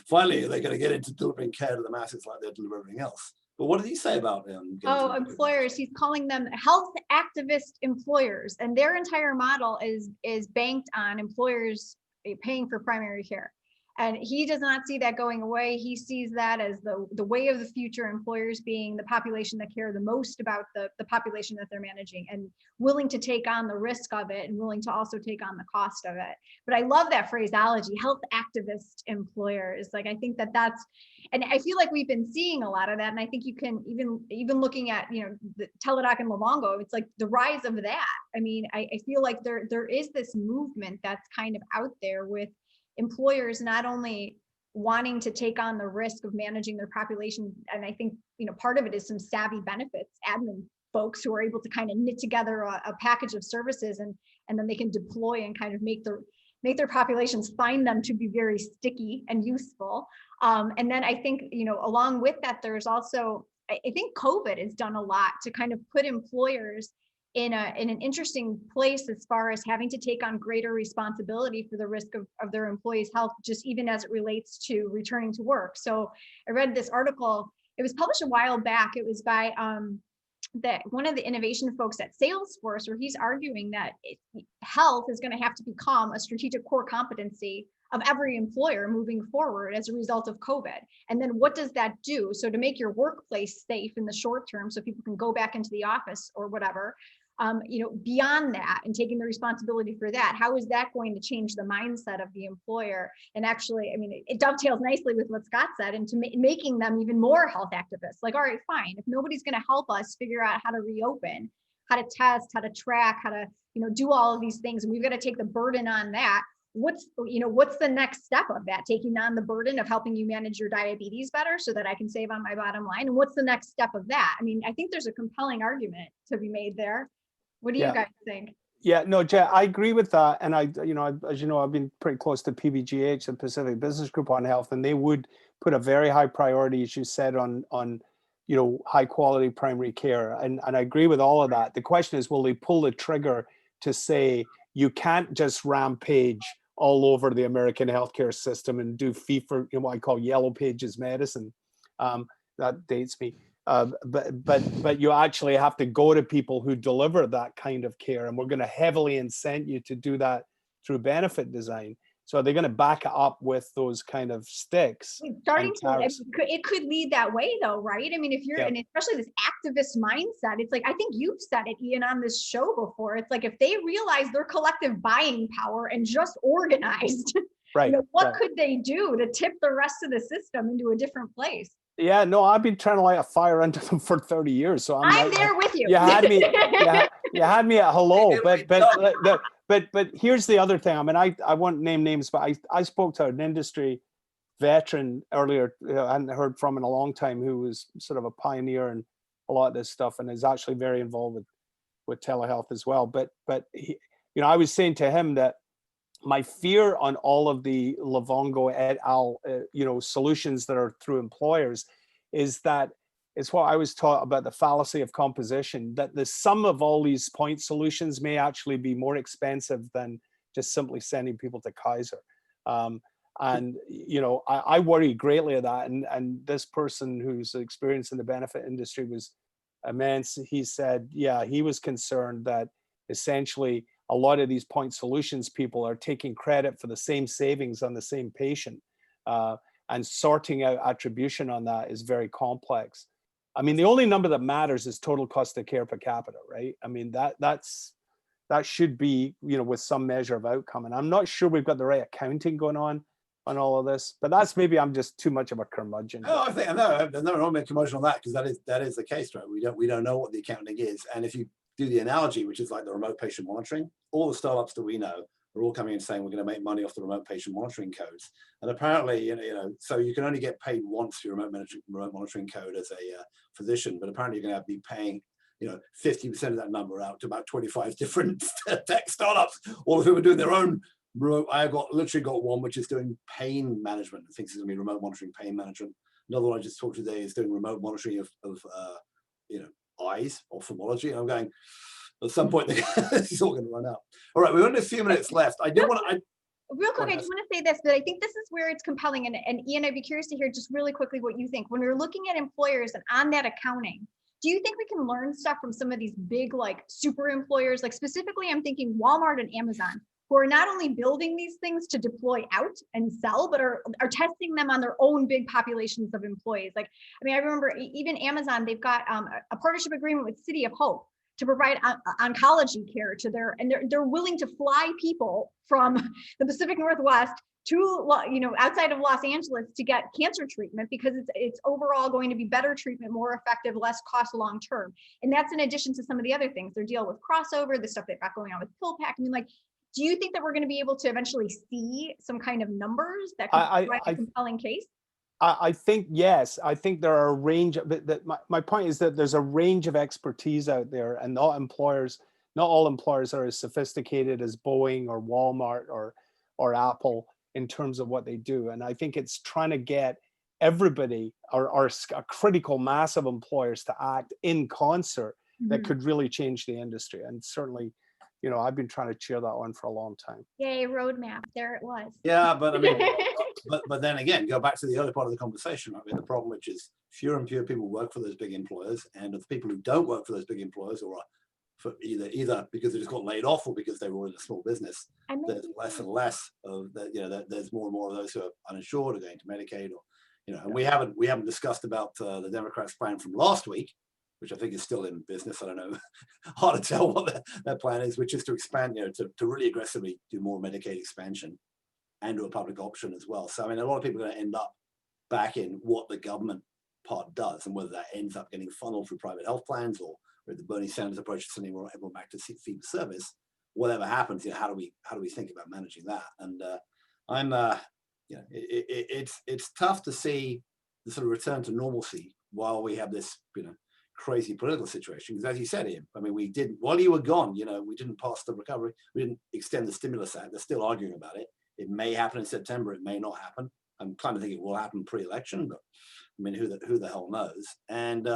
finally, are they going to get into delivering care to the masses like they're delivering everything else? But what did he say about employers? He's calling them health activist employers, and their entire model is banked on employers paying for primary care. And he does not see that going away. He sees that as the way of the future, employers being the population that care the most about the population that they're managing and willing to take on the risk of it and willing to also take on the cost of it. But I love that phraseology, health activist employers. Like, I think that's, and I feel like we've been seeing a lot of that. And I think you can even looking at, the Teladoc and Livongo, it's like the rise of that. I mean, I feel like there is this movement that's kind of out there with employers not only wanting to take on the risk of managing their population, and I think part of it is some savvy benefits admin folks who are able to kind of knit together a package of services, and then they can deploy and kind of make their populations find them to be very sticky and useful. And then I think along with that, there's also, I think COVID has done a lot to kind of put employers in an interesting place as far as having to take on greater responsibility for the risk of their employees' health, just even as it relates to returning to work. So I read this article, it was published a while back. It was by one of the innovation folks at Salesforce, where he's arguing that health is going to have to become a strategic core competency of every employer moving forward as a result of COVID. And then what does that do? So to make your workplace safe in the short term, so people can go back into the office or whatever, beyond that and taking the responsibility for that, how is that going to change the mindset of the employer? And actually, I mean, it dovetails nicely with what Scott said, into making them even more health activists. Like, all right, fine, if nobody's going to help us figure out how to reopen, how to test, how to track, how to, do all of these things, and we've got to take the burden on that. What's the next step of that? Taking on the burden of helping you manage your diabetes better so that I can save on my bottom line. And what's the next step of that? I mean, I think there's a compelling argument to be made there. What do you guys think? Yeah, no, Jen, I agree with that. And as you know, I've been pretty close to PBGH, the Pacific Business Group on health, and they would put a very high priority, as you said, on high quality primary care. And I agree with all of that. The question is, will they pull the trigger to say, you can't just rampage all over the American healthcare system and do fee for what I call yellow pages medicine? That dates me. But you actually have to go to people who deliver that kind of care, and we're going to heavily incent you to do that through benefit design. So they're going to back it up with those kind of sticks. It could lead that way though, right? I mean, if you're, and especially this activist mindset, it's like, I think you've said it, Ian, on this show before. It's like, if they realize their collective buying power and just organized, right, what could they do to tip the rest of the system into a different place? Yeah, no, I've been trying to light a fire under them for 30 years. So I'm there with you. You had me, you had me at hello, but here's the other thing. I mean, I won't name names, but I spoke to an industry veteran earlier, I hadn't heard from in a long time, who was sort of a pioneer in a lot of this stuff and is actually very involved with telehealth as well. But he, I was saying to him that my fear on all of the Livongo et al. Solutions that are through employers is that it's what I was taught about the fallacy of composition, that the sum of all these point solutions may actually be more expensive than just simply sending people to Kaiser. And I worry greatly of that. And this person who's experienced in the benefit industry was immense. He said, yeah, he was concerned that essentially a lot of these point solutions people are taking credit for the same savings on the same patient, and sorting out attribution on that is very complex. I mean, the only number that matters is total cost of care per capita, right? I mean, that should be, with some measure of outcome. And I'm not sure we've got the right accounting going on all of this, but that's, maybe I'm just too much of a curmudgeon. Oh, I think no make commotion on that, because that is the case, right? We don't know what the accounting is, and if you do the analogy, which is like the remote patient monitoring, all the startups that we know are all coming in saying we're going to make money off the remote patient monitoring codes, and apparently, so you can only get paid once for your remote monitoring code as a physician, but apparently you're going to be paying 50% of that number out to about 25 different tech startups, all of whom are doing their own remote. I literally got one which is doing pain management. I think it's going to be remote monitoring pain management. Another one I just talked to today is doing remote monitoring of eyes, ophthalmology. And I'm going, at some point this is all going to run out. All right, we've only a few minutes left. I do want to real quick, I just want to say this, but I think this is where it's compelling, and Ian, I'd be curious to hear just really quickly what you think. When we're looking at employers and on that accounting, do you think we can learn stuff from some of these big, like, super employers? Like, specifically, I'm thinking Walmart and Amazon, who are not only building these things to deploy out and sell, but are testing them on their own big populations of employees. Like, I mean, I remember even Amazon, they've got a partnership agreement with City of Hope to provide oncology care to and they're willing to fly people from the Pacific Northwest to, outside of Los Angeles to get cancer treatment, because it's overall going to be better treatment, more effective, less cost long term. And that's in addition to some of the other things. They're dealing with crossover, the stuff they've got going on with PillPack. I mean, like, do you think that we're going to be able to eventually see some kind of numbers that could provide a compelling case? I think, yes. I think there are a range of, my point is that there's a range of expertise out there, and not all employers are as sophisticated as Boeing or Walmart or Apple in terms of what they do. And I think it's trying to get everybody or a critical mass of employers to act in concert that could really change the industry. And certainly, I've been trying to cheer that on for a long time. Yay, roadmap. There it was. Yeah, but I mean, but then again, go back to the earlier part of the conversation. I mean, the problem, which is fewer and fewer people work for those big employers, and of the people who don't work for those big employers, or are for either because they just got laid off or because they were in a small business, there's less and less of that. There's more and more of those who are uninsured or going to Medicaid, or and we haven't discussed about the Democrats' plan from last week, which I think is still in business. I don't know, hard to tell what their plan is, which is to expand, to really aggressively do more Medicaid expansion and do a public option as well. So, I mean, a lot of people are going to end up back in what the government part does, and whether that ends up getting funneled through private health plans, or the Bernie Sanders approach to sending everyone back to fee for service. Whatever happens, how do we think about managing that? And it's tough to see the sort of return to normalcy while we have this, crazy political situation. Because as you said, Ian, I mean, we didn't, while you were gone, we didn't pass the recovery, we didn't extend the stimulus act. They're still arguing about it. It may happen in September, it may not happen. I'm kind of thinking it will happen pre-election, but I mean, who the hell knows? And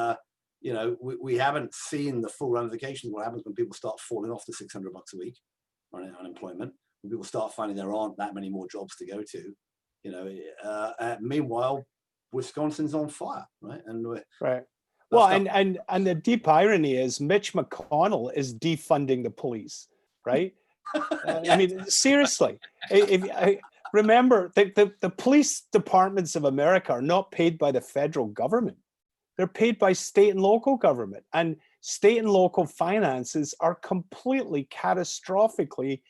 we haven't seen the full ramifications of what happens when people start falling off the $600 a week on unemployment, when people start finding there aren't that many more jobs to go to. Meanwhile, Wisconsin's on fire, right? And right. Well, and the deep irony is Mitch McConnell is defunding the police, right? I mean, seriously, remember, the police departments of America are not paid by the federal government. They're paid by state and local government, and state and local finances are completely catastrophically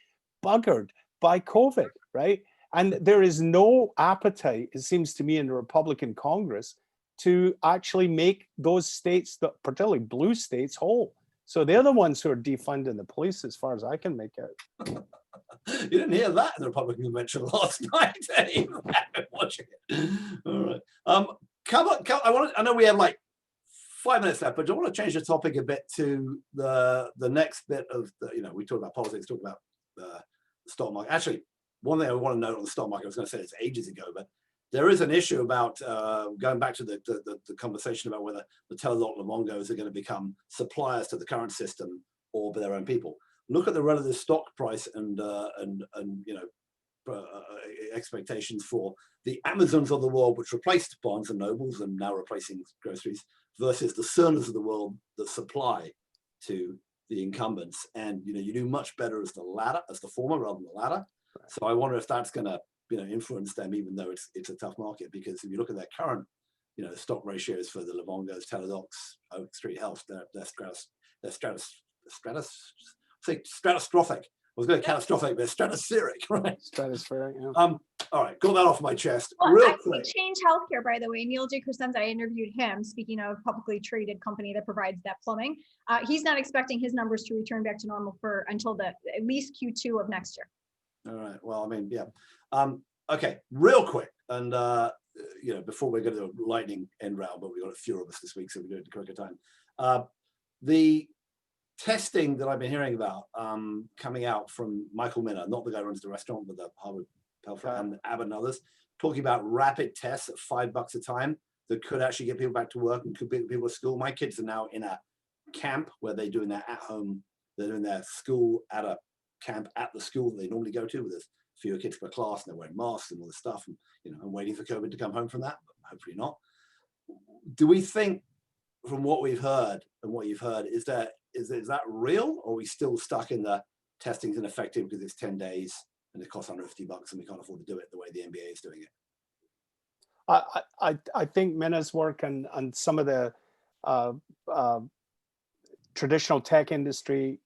buggered by COVID, right? And there is no appetite, it seems to me, in the Republican Congress to actually make those states, particularly blue states, whole. So they're the ones who are defunding the police, as far as I can make out. You didn't hear that in the Republican convention last night, Dave. Watching it. All right. I know we have like 5 minutes left, but I want to change the topic a bit to the next bit of we talked about politics, talked about the stock market. Actually, one thing I want to note on the stock market, I was going to say this ages ago, but there is an issue about going back to the conversation about whether the Teladoc Livongos are going to become suppliers to the current system or by their own people. Look at the relative stock price and expectations for the Amazons of the world, which replaced Barnes and Nobles and now replacing groceries, versus the Cerners of the world that supply to the incumbents. And you do much better as the former rather than the latter. Right. So I wonder if that's going to influence them, even though it's a tough market. Because if you look at their current stock ratios for the Livongos, Teladocs, Oak Street Health, they're stratospheric. I was going to catastrophic, but stratospheric, right? Stratospheric, yeah. All right, got that off my chest. Well, real quick. Change Healthcare, by the way, Neil J. Crescenza, I interviewed him, speaking of publicly traded company that provides that plumbing. He's not expecting his numbers to return back to normal until at least Q2 of next year. All right, well, I mean, yeah. Okay, real quick. And, before we go to the lightning end round, but we've got a few of us this week, so we do it in quicker time. The testing that I've been hearing about coming out from Michael Minner, not the guy who runs the restaurant, but the Harvard Health and Abbott and others, talking about rapid tests at $5 a time that could actually get people back to work and could get people to school. My kids are now in a camp where they're doing their at-home, they're doing their school at a camp at the school that they normally go to, with there's fewer kids per class and they're wearing masks and all this stuff. And, I'm waiting for COVID to come home from that, but hopefully not. Do we think, from what we've heard and what you've heard, is that real, or are we still stuck in the testing's ineffective because it's 10 days and it costs $150 and we can't afford to do it the way the NBA is doing it. I think Minna's work and some of the traditional tech industry,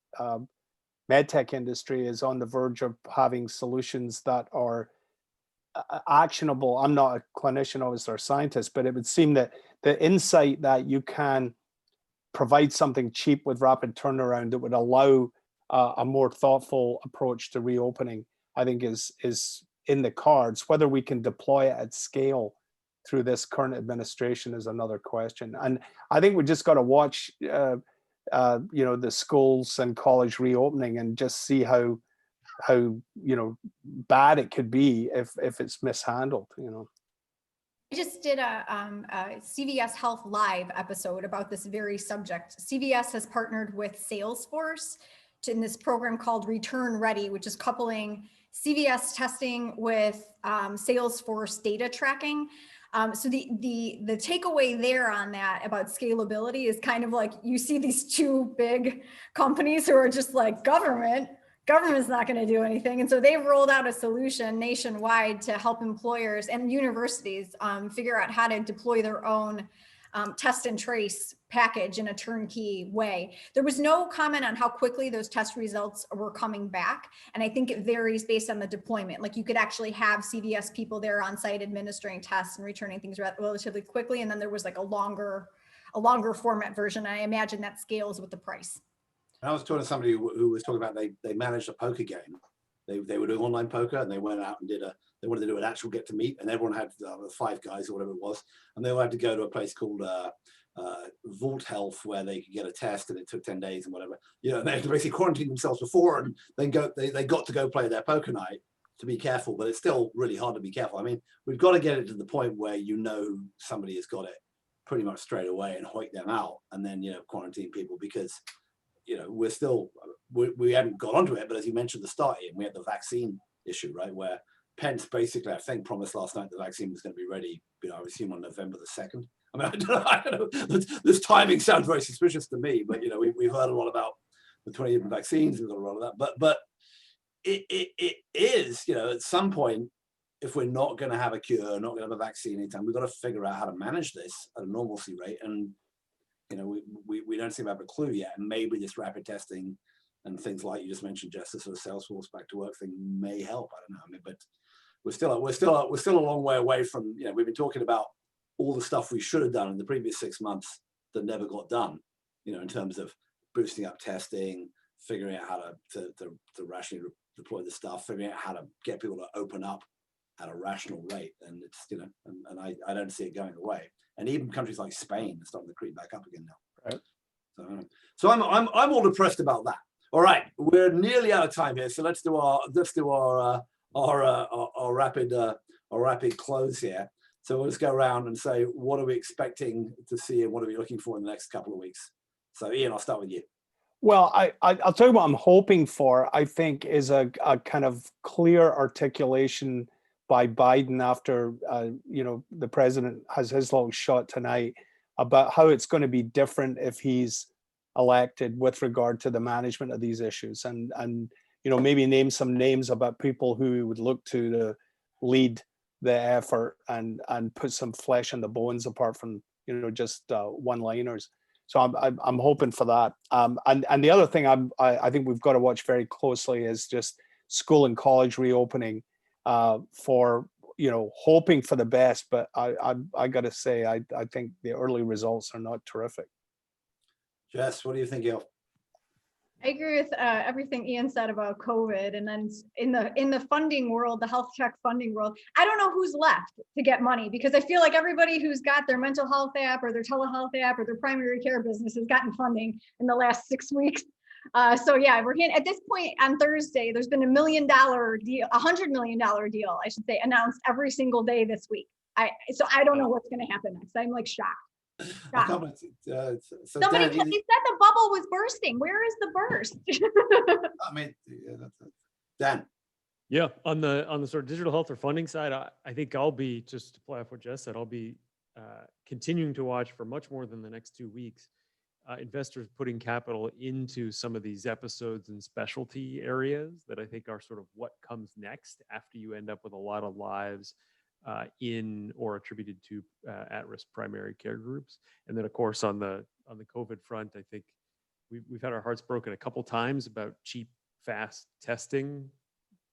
med tech industry is on the verge of having solutions that are actionable. I'm not a clinician, obviously, or a scientist, but it would seem that the insight that you can provide something cheap with rapid turnaround that would allow a more thoughtful approach to reopening, I think is in the cards. Whether we can deploy it at scale through this current administration is another question. And I think we just got to watch, the schools and college reopening and just see how bad it could be if it's mishandled. I just did a CVS Health Live episode about this very subject. CVS has partnered with Salesforce in this program called Return Ready, which is coupling CVS testing with Salesforce data tracking. So the takeaway there on that about scalability is kind of like you see these two big companies who are just like government's not going to do anything. And so they've rolled out a solution nationwide to help employers and universities figure out how to deploy their own test and trace package in a turnkey way. There was no comment on how quickly those test results were coming back. And I think it varies based on the deployment. Like you could actually have CVS people there on site administering tests and returning things relatively quickly. And then there was like a longer format version. And I imagine that scales with the price. I was talking to somebody who was talking about they managed a poker game. They were doing online poker and they went out and they wanted to do an actual get to meet, and everyone had 5 guys or whatever it was, and they all had to go to a place called Vault Health where they could get a test, and it took 10 days and whatever. They had to basically quarantine themselves before, and then they got to go play their poker night to be careful, but it's still really hard to be careful. I mean, we've got to get it to the point where somebody has got it pretty much straight away and hoik them out, and then quarantine people, because we haven't got onto it, but as you mentioned at the start, Ian, we had the vaccine issue, right, where Pence basically, I think, promised last night the vaccine was going to be ready, I would assume on November the 2nd. I mean, I don't know. This timing sounds very suspicious to me, but we've heard a lot about the 20 different vaccines, we've got a lot of that, but it is, at some point, if we're not going to have a cure, not going to have a vaccine anytime, we've got to figure out how to manage this at a normalcy rate, and we don't seem to have a clue yet, and maybe this rapid testing and things like you just mentioned, Jess, this sort of Salesforce back to work thing may help. I don't know. I mean, but we're still a long way away from. We've been talking about all the stuff we should have done in the previous 6 months that never got done. In terms of boosting up testing, figuring out how to rationally deploy the stuff, figuring out how to get people to open up at a rational rate, and it's and I don't see it going away. And even countries like Spain are starting to creep back up again now. Right. So I'm all depressed about that. All right, we're nearly out of time here, so let's do our rapid close here. So we'll just go around and say, what are we expecting to see and what are we looking for in the next couple of weeks? So Ian, I'll start with you. Well, I'll tell you what I'm hoping for, I think, is a kind of clear articulation by Biden after, the president has his little shot tonight about how it's going to be different if he's elected with regard to the management of these issues, and maybe name some names about people who we would look to lead the effort and put some flesh on the bones apart from just one-liners. So I'm hoping for that. And the other thing I think we've got to watch very closely is just school and college reopening, for hoping for the best. But I got to say I think the early results are not terrific. Jess, what do you think of? I agree with everything Ian said about COVID. And then in the funding world, the health tech funding world, I don't know who's left to get money, because I feel like everybody who's got their mental health app or their telehealth app or their primary care business has gotten funding in the last 6 weeks. So yeah, we're at this point on Thursday, there's been $1 million deal, $100 million deal, I should say, announced every single day this week. So I don't know what's going to happen next. I'm like shocked. So Somebody Dan, said the bubble was bursting. Where is the burst? I mean, Dan. Yeah, on the sort of digital health or funding side, I think I'll be, just to play off what Jess said, I'll be continuing to watch for much more than the next 2 weeks. investors putting capital into some of these episodes and specialty areas that I think are sort of what comes next after you end up with a lot of lives in or attributed to at-risk primary care groups. And then, of course, on the COVID front, I think we've had our hearts broken a couple times about cheap, fast testing.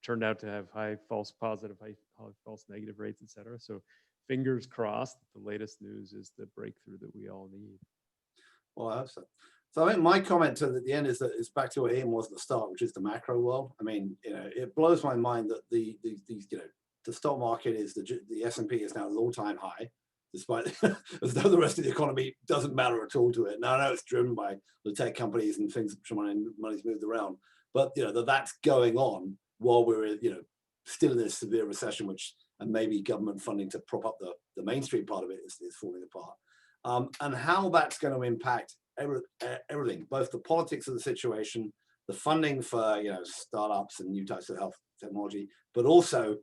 Turned out to have high false positive, high false negative rates, et cetera. So fingers crossed that the latest news is the breakthrough that we all need. Well, I hope so. So I think my comment to the end is that it's back to what Ian was at the start, which is the macro world. I mean, it blows my mind that the stock market is the S&P is now at an all-time high, despite as though the rest of the economy doesn't matter at all to it. Now I know it's driven by the tech companies and things, money's moved around, but that's going on while we're still in this severe recession, and maybe government funding to prop up the Main Street part of it is falling apart. And how that's going to impact everything, both the politics of the situation, the funding for startups and new types of health technology, but also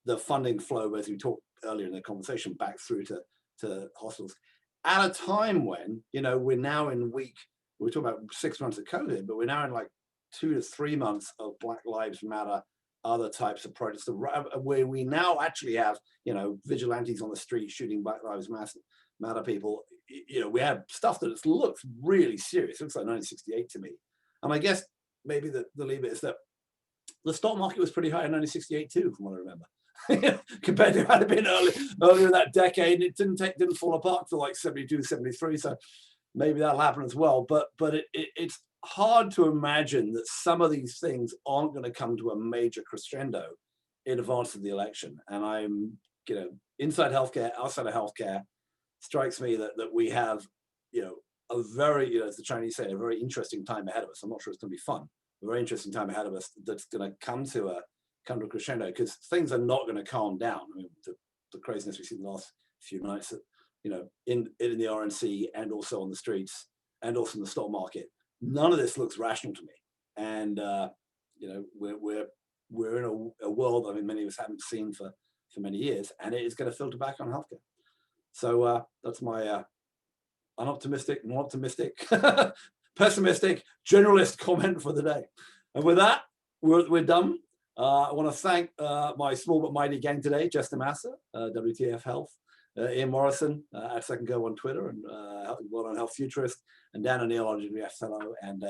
the funding flow, as we talked earlier in the conversation, back through to hospitals. At a time when we're now we're talking about 6 months of COVID, but we're now in like 2 to 3 months of Black Lives Matter, other types of protests, where we now actually have vigilantes on the street shooting Black Lives Matter people. We have stuff that looks really serious. It looks like 1968 to me. And I guess maybe the leave it is that the stock market was pretty high in 1968 too, from what I remember. Compared to how it had been earlier in that decade. It didn't fall apart till like 72, 73. So maybe that'll happen as well. But it's hard to imagine that some of these things aren't going to come to a major crescendo in advance of the election. And I'm, inside healthcare, outside of healthcare, strikes me that we have, a very, as the Chinese say, a very interesting time ahead of us. I'm not sure it's going to be fun. A very interesting time ahead of us that's going to come to a crescendo, because things are not going to calm down. I mean, the craziness we've seen the last few nights, in the RNC and also on the streets and also in the stock market, none of this looks rational to me. And we're in a world, I mean, many of us haven't seen for many years, and it is going to filter back on healthcare. So that's my unoptimistic, more optimistic, pessimistic, generalist comment for the day. And with that, we're done. I want to thank my small but mighty gang today: Jess DeMassa, WTF Health, Ian Morrison at Second Go on Twitter, and Well on Health Futurist, and Dan O'Neill, our GWF fellow and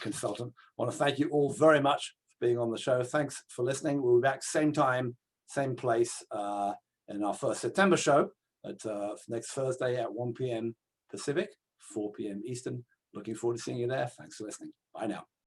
consultant. I want to thank you all very much for being on the show. Thanks for listening. We'll be back same time, same place in our first September show at next Thursday at 1 p.m. Pacific, 4 p.m. Eastern. Looking forward to seeing you there. Thanks for listening. Bye now.